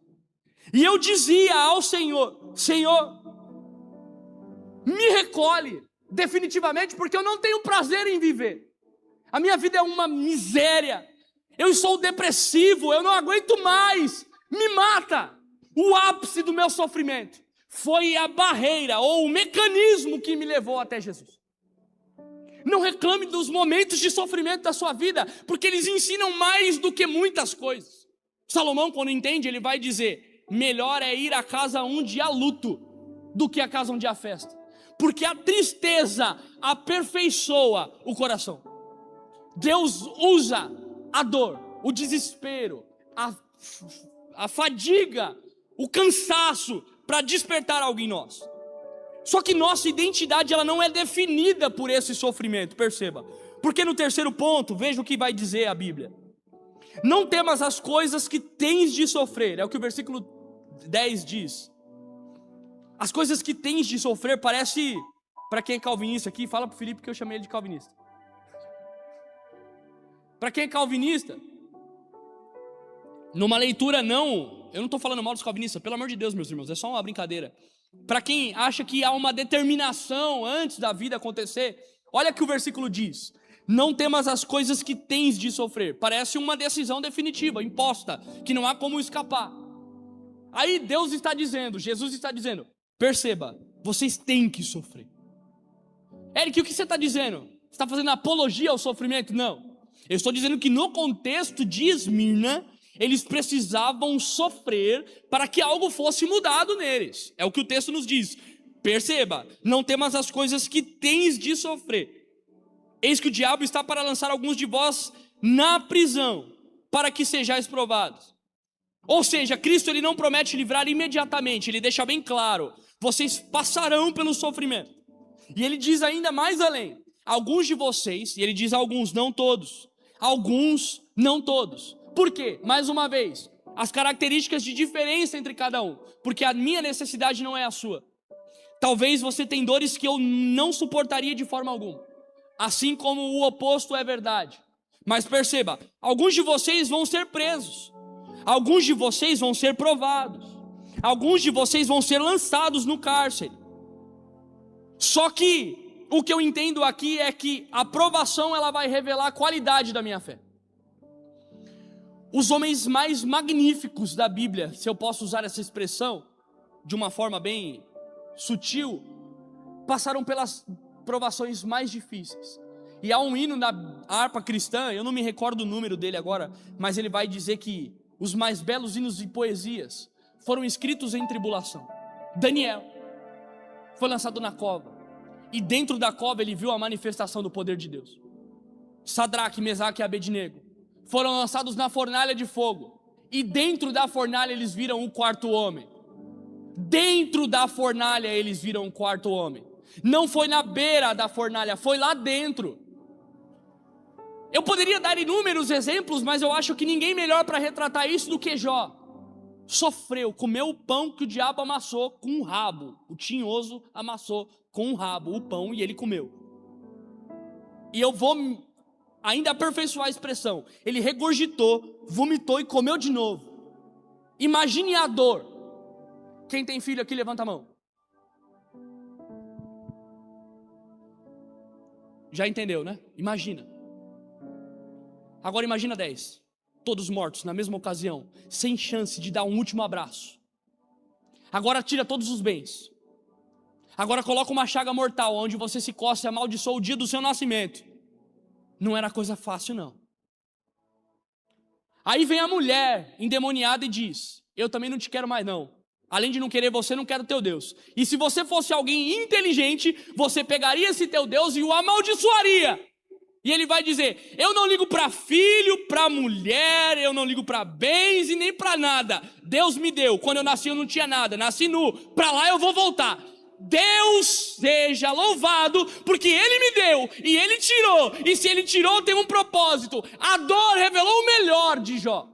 E eu dizia ao Senhor: Senhor, me recolhe definitivamente, porque eu não tenho prazer em viver. A minha vida é uma miséria. Eu sou depressivo, eu não aguento mais. Me mata. O ápice do meu sofrimento foi a barreira ou o mecanismo que me levou até Jesus. Não reclame dos momentos de sofrimento da sua vida, porque eles ensinam mais do que muitas coisas. Salomão, quando entende, ele vai dizer: melhor é ir à casa onde há luto do que à casa onde há festa, porque a tristeza aperfeiçoa o coração. Deus usa a dor, o desespero, a fadiga, o cansaço para despertar algo em nós. Só que nossa identidade, ela não é definida por esse sofrimento, perceba. Porque no terceiro ponto, veja o que vai dizer a Bíblia: não temas as coisas que tens de sofrer. É o que o versículo 10 diz. As coisas que tens de sofrer parece, para quem é calvinista aqui, fala para o Felipe que eu chamei ele de calvinista. Para quem é calvinista, numa leitura eu não estou falando mal dos calvinistas, pelo amor de Deus, meus irmãos, é só uma brincadeira. Para quem acha que há uma determinação antes da vida acontecer, olha que o versículo diz: não temas as coisas que tens de sofrer. Parece uma decisão definitiva, imposta, que não há como escapar. Aí Deus está dizendo, Jesus está dizendo: perceba, vocês têm que sofrer. Eric, o que você está dizendo? Você está fazendo apologia ao sofrimento? Não. Eu estou dizendo que no contexto de Esmirna, eles precisavam sofrer para que algo fosse mudado neles. É o que o texto nos diz. Perceba, não temas as coisas que tens de sofrer. Eis que o diabo está para lançar alguns de vós na prisão, para que sejais provados. Ou seja, Cristo, ele não promete livrar imediatamente, ele deixa bem claro: vocês passarão pelo sofrimento. E ele diz ainda mais além: alguns de vocês, e ele diz alguns, não todos, alguns, não todos. Por quê? Mais uma vez, as características de diferença entre cada um, porque a minha necessidade não é a sua. Talvez você tenha dores que eu não suportaria de forma alguma, assim como o oposto é verdade. Mas perceba, alguns de vocês vão ser presos, alguns de vocês vão ser provados, alguns de vocês vão ser lançados no cárcere. Só que o que eu entendo aqui é que a provação ela vai revelar a qualidade da minha fé. Os homens mais magníficos da Bíblia, se eu posso usar essa expressão de uma forma bem sutil, passaram pelas provações mais difíceis. E há um hino na harpa cristã, eu não me recordo o número dele agora, mas ele vai dizer que os mais belos hinos e poesias foram escritos em tribulação. Daniel foi lançado na cova, e dentro da cova ele viu a manifestação do poder de Deus. Sadraque, Mesaque e Abednego foram lançados na fornalha de fogo, e dentro da fornalha eles viram o quarto homem. Dentro da fornalha eles viram o quarto homem. Não foi na beira da fornalha, foi lá dentro. Eu poderia dar inúmeros exemplos, mas eu acho que ninguém melhor para retratar isso do que Jó. Sofreu, comeu o pão que o diabo amassou com um rabo. O tinhoso amassou com um rabo o pão e ele comeu. E eu vou ainda aperfeiçoar a expressão. Ele regurgitou, vomitou e comeu de novo. Imagine a dor. Quem tem filho aqui, levanta a mão. Já entendeu, né? Imagina. Agora imagina 10, todos mortos na mesma ocasião, sem chance de dar um último abraço. Agora tira todos os bens. Agora coloca uma chaga mortal, onde você se coça e amaldiçoa o dia do seu nascimento. Não era coisa fácil, não. Aí vem a mulher endemoniada e diz: eu também não te quero mais não. Além de não querer você, não quero teu Deus. E se você fosse alguém inteligente, você pegaria esse teu Deus e o amaldiçoaria. E ele vai dizer: eu não ligo para filho, para mulher, eu não ligo para bens e nem para nada. Deus me deu, quando eu nasci eu não tinha nada, nasci nu, para lá eu vou voltar. Deus seja louvado, porque Ele me deu e Ele tirou. E se Ele tirou, tem um propósito. A dor revelou o melhor de Jó.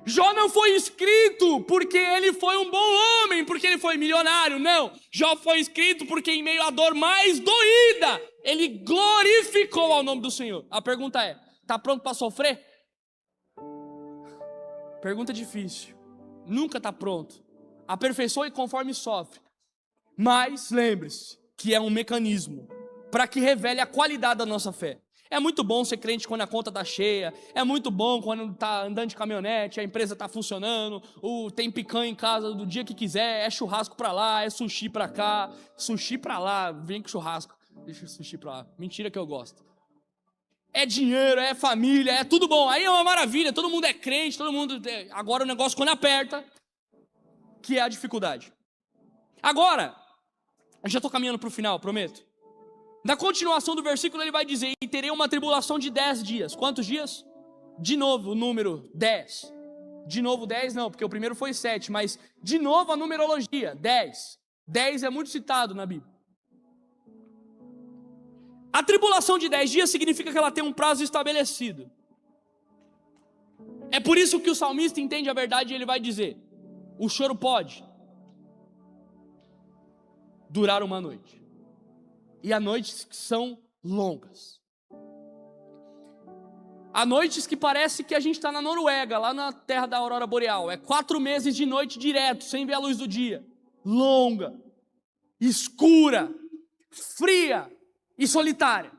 Jó não foi escrito porque ele foi um bom homem, porque ele foi milionário, não. Jó foi escrito porque em meio à dor mais doída, ele glorificou ao nome do Senhor. A pergunta é: está pronto para sofrer? Pergunta difícil. Nunca está pronto. Aperfeiçoe conforme sofre. Mas lembre-se que é um mecanismo para que revele a qualidade da nossa fé. É muito bom ser crente quando a conta está cheia, é muito bom quando está andando de caminhonete, a empresa está funcionando, tem picanha em casa do dia que quiser, é churrasco para lá, é sushi para cá, sushi para lá, vem com churrasco, deixa o sushi para lá, mentira que eu gosto. É dinheiro, é família, é tudo bom, aí é uma maravilha, todo mundo é crente, todo mundo... Agora o negócio quando aperta, que é a dificuldade. Agora, eu já estou caminhando para o final, prometo. Na continuação do versículo ele vai dizer: e terei uma tribulação de 10 dias. Quantos dias? De novo o número 10. De novo 10 não, porque o primeiro foi 7, mas de novo a numerologia, 10. 10 é muito citado na Bíblia. A tribulação de 10 dias significa que ela tem um prazo estabelecido. É por isso que o salmista entende a verdade e ele vai dizer: o choro pode durar uma noite. E há noites que são longas. Há noites que parece que a gente está na Noruega, lá na terra da aurora boreal. É 4 meses de noite direto, sem ver a luz do dia. Longa, escura, fria e solitária.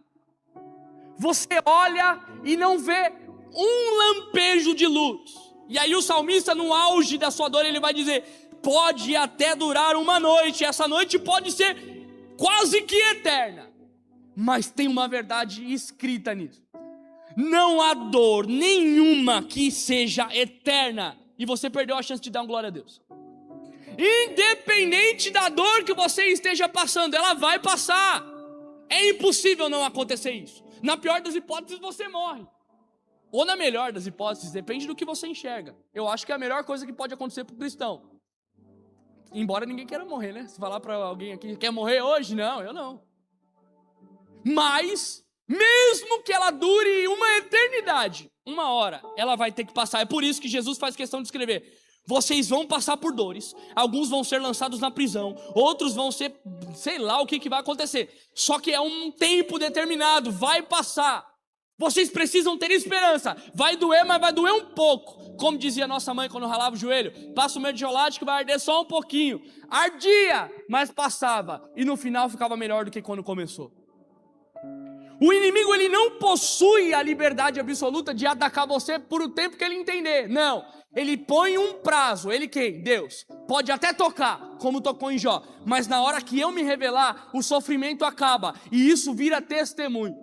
Você olha e não vê um lampejo de luz. E aí o salmista, no auge da sua dor, ele vai dizer: pode até durar uma noite. Essa noite pode ser quase que eterna, mas tem uma verdade escrita nisso: não há dor nenhuma que seja eterna. E você perdeu a chance de dar um glória a Deus. Independente da dor que você esteja passando, ela vai passar. É impossível não acontecer isso. Na pior das hipóteses você morre, ou na melhor das hipóteses, depende do que você enxerga. Eu acho que é a melhor coisa que pode acontecer para o cristão. Embora ninguém queira morrer, né? Se falar para alguém aqui: quer morrer hoje? Não, eu não. Mas, mesmo que ela dure uma eternidade, uma hora, ela vai ter que passar. É por isso que Jesus faz questão de escrever: vocês vão passar por dores, alguns vão ser lançados na prisão, outros vão ser, sei lá o que vai acontecer. Só que é um tempo determinado, vai passar. Vocês precisam ter esperança. Vai doer, mas vai doer um pouco. Como dizia nossa mãe quando ralava o joelho: passa o mertiolate que vai arder só um pouquinho. Ardia, mas passava. E no final ficava melhor do que quando começou. O inimigo, ele não possui a liberdade absoluta de atacar você por o tempo que ele entender. Não, ele põe um prazo. Ele quem? Deus. Pode até tocar, como tocou em Jó. Mas na hora que eu me revelar, o sofrimento acaba. E isso vira testemunho.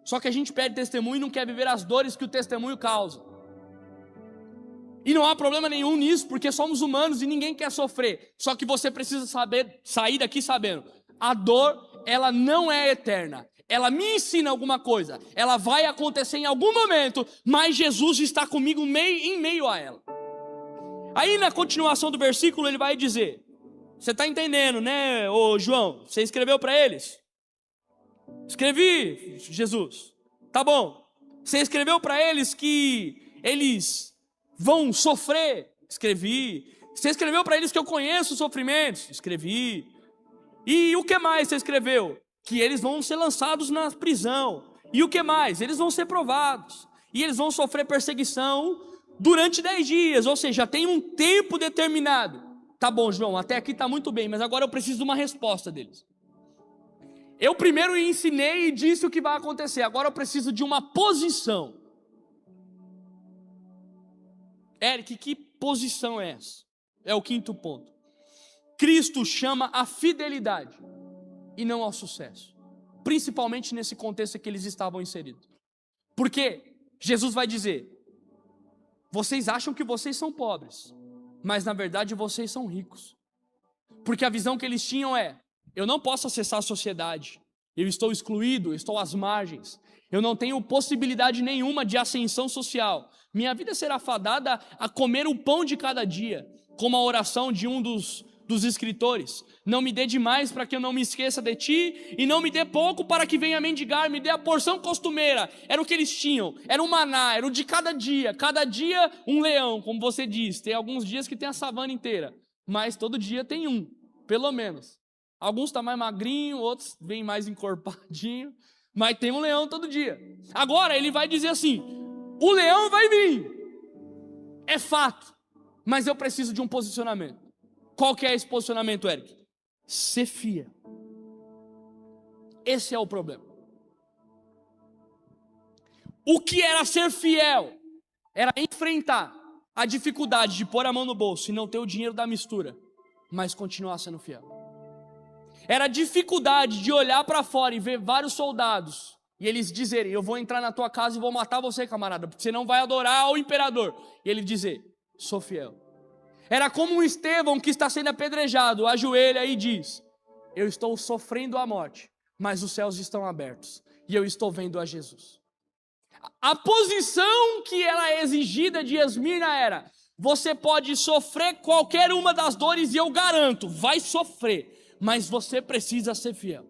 Só que a gente pede testemunho e não quer viver as dores que o testemunho causa. E não há problema nenhum nisso, porque somos humanos e ninguém quer sofrer. Só que você precisa sair daqui sabendo: a dor, ela não é eterna. Ela me ensina alguma coisa, ela vai acontecer em algum momento, mas Jesus está comigo em meio a ela. Aí na continuação do versículo ele vai dizer: você está entendendo, né, ô João? Você escreveu para eles? Escrevi, Jesus. Tá bom. Você escreveu para eles que eles vão sofrer? Escrevi. Você escreveu para eles que eu conheço os sofrimentos? Escrevi. E o que mais você escreveu? Que eles vão ser lançados na prisão. E o que mais? Eles vão ser provados. E eles vão sofrer perseguição durante 10 dias. Ou seja, tem um tempo determinado. Tá bom, João, até aqui tá muito bem, mas agora eu preciso de uma resposta deles. Eu primeiro ensinei e disse o que vai acontecer. Agora eu preciso de uma posição. Eric, que posição é essa? É o quinto ponto. Cristo chama a fidelidade e não ao sucesso, principalmente nesse contexto em que eles estavam inseridos. Porque Jesus vai dizer: vocês acham que vocês são pobres, mas na verdade vocês são ricos. Porque a visão que eles tinham é: eu não posso acessar a sociedade, eu estou excluído, eu estou às margens, eu não tenho possibilidade nenhuma de ascensão social, minha vida será fadada a comer o pão de cada dia, como a oração de um dos escritores: não me dê demais para que eu não me esqueça de ti, e não me dê pouco para que venha mendigar, me dê a porção costumeira. Era o que eles tinham, era um maná, era o de cada dia um leão, como você diz. Tem alguns dias que tem a savana inteira, mas todo dia tem um, pelo menos. Alguns estão mais magrinho, outros vêm mais encorpadinho, mas tem um leão todo dia. Agora ele vai dizer assim: o leão vai vir, é fato, mas eu preciso de um posicionamento. Qual que é esse posicionamento, Eric? Ser fiel. Esse é o problema. O que era ser fiel? Era enfrentar a dificuldade de pôr a mão no bolso e não ter o dinheiro da mistura, mas continuar sendo fiel. Era a dificuldade de olhar para fora e ver vários soldados e eles dizerem: eu vou entrar na tua casa e vou matar você, camarada, porque você não vai adorar ao imperador. E ele dizer: sou fiel. Era como um Estevão que está sendo apedrejado, ajoelha e diz: eu estou sofrendo a morte, mas os céus estão abertos e eu estou vendo a Jesus. A posição que era exigida de Esmirna era: você pode sofrer qualquer uma das dores e eu garanto, vai sofrer, mas você precisa ser fiel.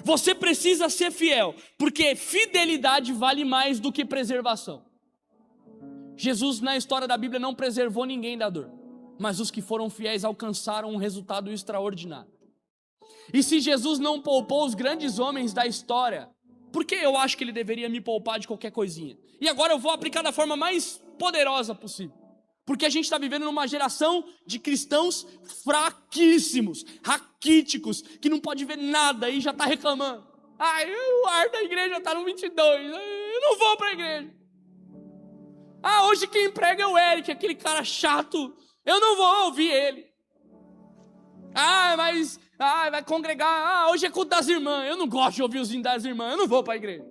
Você precisa ser fiel, porque fidelidade vale mais do que preservação. Jesus na história da Bíblia não preservou ninguém da dor, mas os que foram fiéis alcançaram um resultado extraordinário. E se Jesus não poupou os grandes homens da história, por que eu acho que ele deveria me poupar de qualquer coisinha? E agora eu vou aplicar da forma mais poderosa possível. Porque a gente está vivendo numa geração de cristãos fraquíssimos, raquíticos, que não pode ver nada e já está reclamando. O ar da igreja está no 22, eu não vou para a igreja. Hoje quem prega é o Eric, aquele cara chato, eu não vou ouvir ele. Vai congregar, hoje é culto das irmãs, eu não gosto de ouvir os hinos das irmãs, eu não vou para a igreja.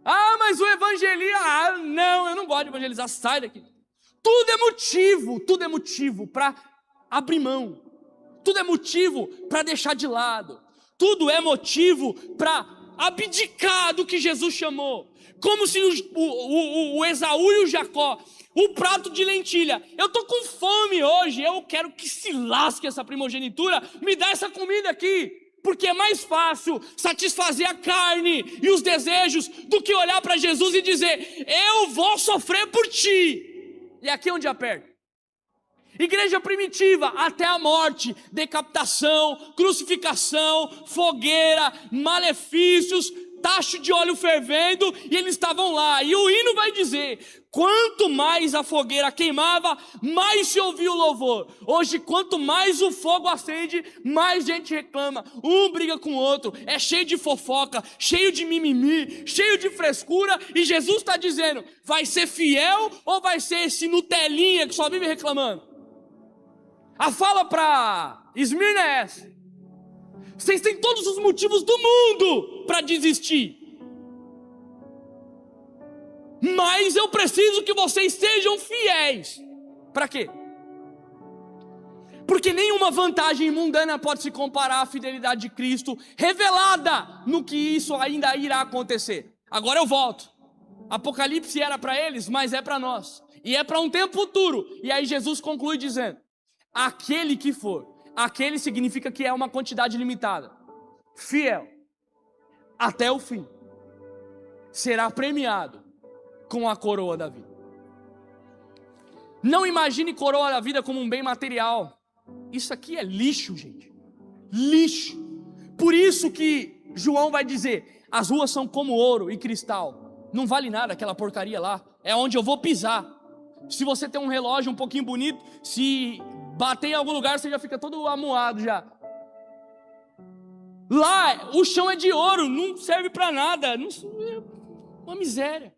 Mas o evangelista, não, eu não gosto de evangelizar, sai daqui. Tudo é motivo para abrir mão, tudo é motivo para deixar de lado, tudo é motivo para abdicar do que Jesus chamou. Como se o Esaú e o Jacó, o prato de lentilha: eu estou com fome hoje, eu quero que se lasque essa primogenitura, me dá essa comida aqui. Porque é mais fácil satisfazer a carne e os desejos do que olhar para Jesus e dizer: eu vou sofrer por ti. E aqui é onde aperta. Igreja primitiva, até a morte, decapitação, crucificação, fogueira, malefícios, tacho de óleo fervendo, e eles estavam lá. E o hino vai dizer: quanto mais a fogueira queimava, mais se ouvia o louvor. Hoje, quanto mais o fogo acende, mais gente reclama. Um briga com o outro, é cheio de fofoca, cheio de mimimi, cheio de frescura. E Jesus está dizendo: vai ser fiel ou vai ser esse Nutelinha que só vive reclamando? A fala para Esmirna é essa: vocês têm todos os motivos do mundo para desistir, mas eu preciso que vocês sejam fiéis. Para quê? Porque nenhuma vantagem mundana pode se comparar à fidelidade de Cristo, revelada no que isso ainda irá acontecer. Agora eu volto. Apocalipse era para eles, mas é para nós, e é para um tempo futuro. E aí Jesus conclui dizendo: aquele que for, aquele significa que é uma quantidade limitada, fiel até o fim, será premiado com a coroa da vida. Não imagine coroa da vida como um bem material. Isso aqui é lixo, gente. Lixo. Por isso que João vai dizer: as ruas são como ouro e cristal. Não vale nada aquela porcaria lá. É onde eu vou pisar. Se você tem um relógio um pouquinho bonito, se bater em algum lugar, você já fica todo amuado já. Lá, o chão é de ouro, não serve para nada. Não, é uma miséria.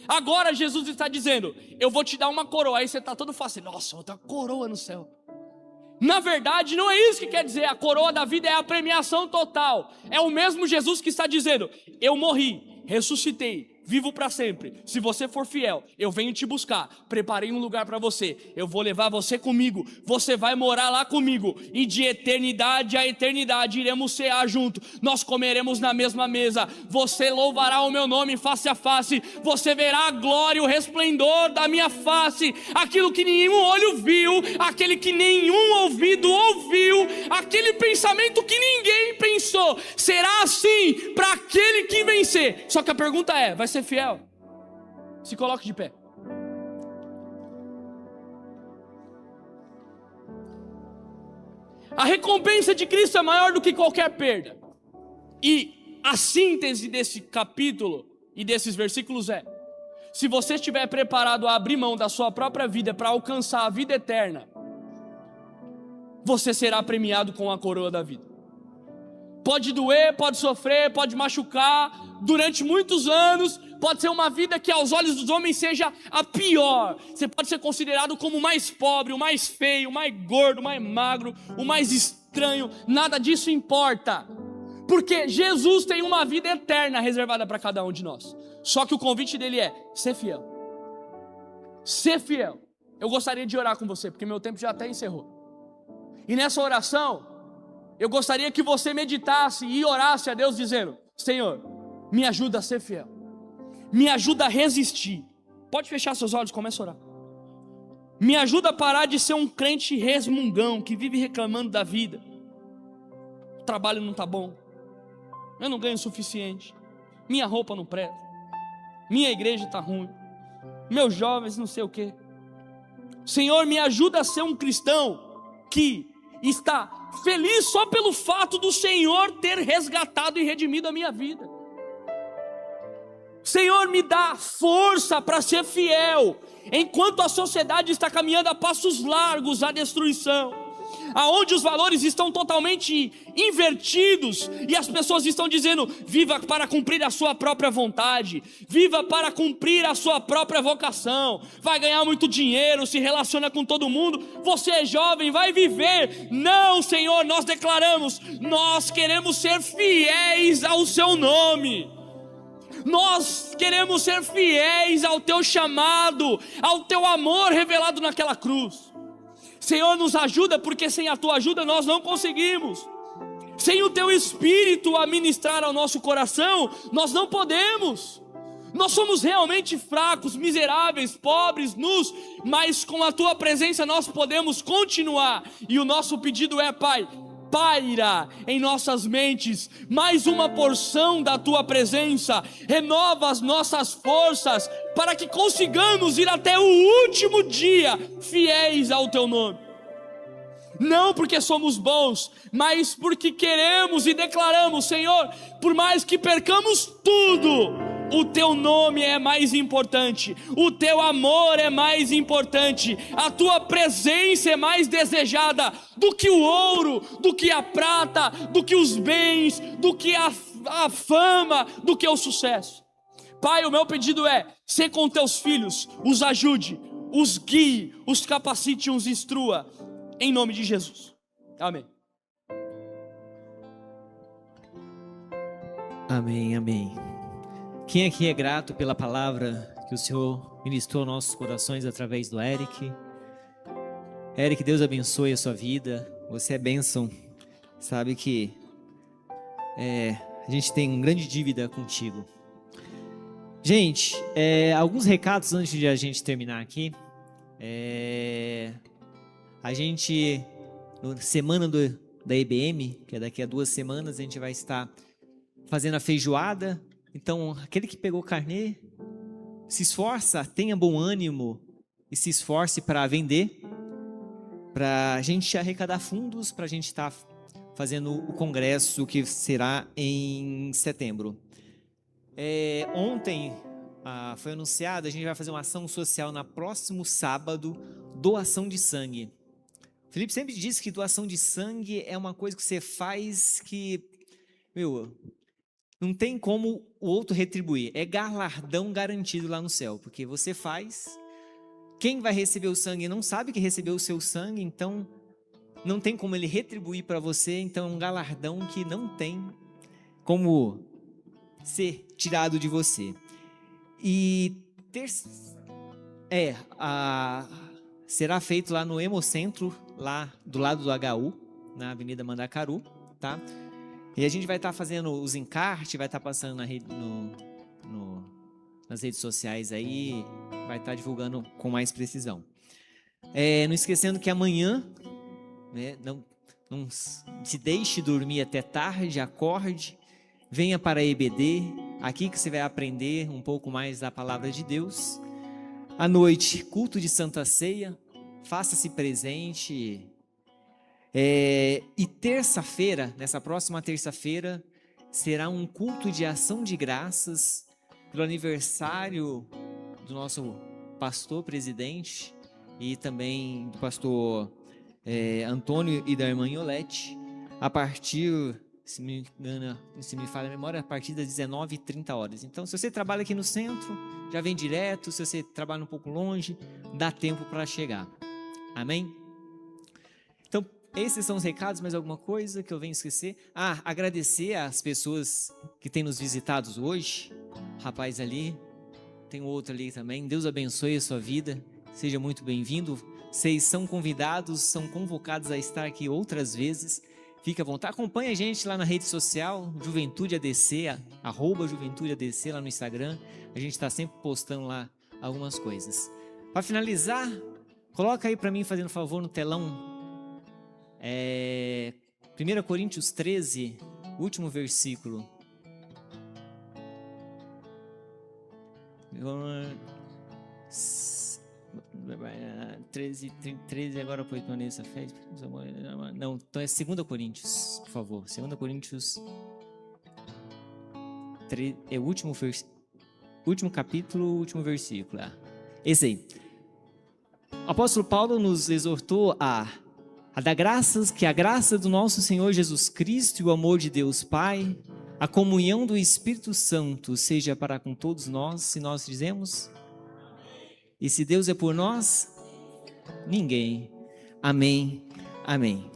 Agora Jesus está dizendo: eu vou te dar uma coroa. Aí você está todo fácil: nossa, outra coroa no céu. Na verdade, não é isso que quer dizer. A coroa da vida é a premiação total. É o mesmo Jesus que está dizendo: eu morri, ressuscitei, vivo para sempre. Se você for fiel, eu venho te buscar. Preparei um lugar para você. Eu vou levar você comigo. Você vai morar lá comigo. E de eternidade a eternidade iremos cear junto. Nós comeremos na mesma mesa. Você louvará o meu nome face a face. Você verá a glória e o resplendor da minha face. Aquilo que nenhum olho viu, aquele que nenhum ouvido ouviu, aquele pensamento que ninguém pensou. Será assim para aquele que vencer. Só que a pergunta é: vai ser fiel? Se coloque de pé. A recompensa de Cristo é maior do que qualquer perda. E a síntese desse capítulo e desses versículos é: se você estiver preparado a abrir mão da sua própria vida para alcançar a vida eterna, você será premiado com a coroa da vida. Pode doer, pode sofrer, pode machucar durante muitos anos. Pode ser uma vida que aos olhos dos homens seja a pior. Você pode ser considerado como o mais pobre, o mais feio, o mais gordo, o mais magro, o mais estranho. Nada disso importa, porque Jesus tem uma vida eterna reservada para cada um de nós. Só que o convite dele é: ser fiel. Ser fiel. Eu gostaria de orar com você, porque meu tempo já até encerrou. E nessa oração, eu gostaria que você meditasse e orasse a Deus dizendo: Senhor, me ajuda a ser fiel. Me ajuda a resistir. Pode fechar seus olhos, começa a orar. Me ajuda a parar de ser um crente resmungão que vive reclamando da vida. O trabalho não está bom. Eu não ganho o suficiente. Minha roupa não presta. Minha igreja está ruim. Meus jovens não sei o quê. Senhor, me ajuda a ser um cristão que está feliz só pelo fato do Senhor ter resgatado e redimido a minha vida. Senhor, me dá força para ser fiel, enquanto a sociedade está caminhando a passos largos à destruição, aonde os valores estão totalmente invertidos, e as pessoas estão dizendo: viva para cumprir a sua própria vontade, viva para cumprir a sua própria vocação, vai ganhar muito dinheiro, se relaciona com todo mundo, você é jovem, vai viver. Não, Senhor, nós declaramos: nós queremos ser fiéis ao seu nome. Nós queremos ser fiéis ao teu chamado, ao teu amor revelado naquela cruz. Senhor, nos ajuda, porque sem a tua ajuda nós não conseguimos. Sem o teu Espírito a ministrar ao nosso coração, nós não podemos. Nós somos realmente fracos, miseráveis, pobres, nus, mas com a tua presença nós podemos continuar. E o nosso pedido é: Pai, paira em nossas mentes mais uma porção da Tua presença, renova as nossas forças, para que consigamos ir até o último dia fiéis ao Teu nome. Não porque somos bons, mas porque queremos e declaramos: Senhor, por mais que percamos tudo, o Teu nome é mais importante, o Teu amor é mais importante, a Tua presença é mais desejada do que o ouro, do que a prata, do que os bens, do que a fama, do que o sucesso. Pai, o meu pedido é: ser com Teus filhos, os ajude, os guie, os capacite e os instrua, em nome de Jesus. Amém. Amém, amém. Quem aqui é grato pela palavra que o Senhor ministrou aos nossos corações através do Eric? Eric, Deus abençoe a sua vida. Você é bênção. Sabe que a gente tem uma grande dívida contigo. Gente, alguns recados antes de a gente terminar aqui. A gente, na semana da EBM, que é daqui a 2 semanas, a gente vai estar fazendo a feijoada. Então, aquele que pegou carnê, se esforça, tenha bom ânimo e se esforce para vender, para a gente arrecadar fundos, para a gente estar fazendo o congresso que será em setembro. Ontem foi anunciado, a gente vai fazer uma ação social no próximo sábado, doação de sangue. O Felipe sempre disse que doação de sangue é uma coisa que você faz que, não tem como o outro retribuir. É galardão garantido lá no céu, porque você faz. Quem vai receber o sangue não sabe que recebeu o seu sangue, então não tem como ele retribuir para você. Então é um galardão que não tem como ser tirado de você. E será feito lá no Hemocentro, lá do lado do HU, na Avenida Mandacaru, tá? E a gente vai estar fazendo os encartes, vai estar passando nas redes sociais aí, vai estar divulgando com mais precisão. Não esquecendo que amanhã, não se deixe dormir até tarde, acorde, venha para a EBD, aqui que você vai aprender um pouco mais da palavra de Deus. À noite, culto de Santa Ceia, faça-se presente. E terça-feira, nessa próxima terça-feira, será um culto de ação de graças pelo aniversário do nosso pastor presidente e também do pastor Antônio e da irmã Iolete, a partir, se me falha a memória, a partir das 19h30. Então, se você trabalha aqui no centro, já vem direto. Se você trabalha um pouco longe, dá tempo para chegar. Amém? Então, esses são os recados. Mais alguma coisa que eu venho esquecer? Agradecer às pessoas que têm nos visitado hoje. Rapaz ali, tem outro ali também. Deus abençoe a sua vida. Seja muito bem-vindo. Vocês são convidados, são convocados a estar aqui outras vezes. Fique à vontade. Acompanhe a gente lá na rede social, Juventude ADC, @JuventudeADC lá no Instagram. A gente está sempre postando lá algumas coisas. Para finalizar, coloca aí para mim, fazendo favor, no telão. 1 Coríntios 13, último versículo. 13 agora foi essa fé. Não, então é 2 Coríntios, por favor. 2 Coríntios 13, é o último capítulo, último versículo. Esse aí. O apóstolo Paulo nos exortou a dar graças, que a graça do nosso Senhor Jesus Cristo e o amor de Deus Pai, a comunhão do Espírito Santo seja para com todos nós, se nós dizemos. E se Deus é por nós, ninguém. Amém. Amém.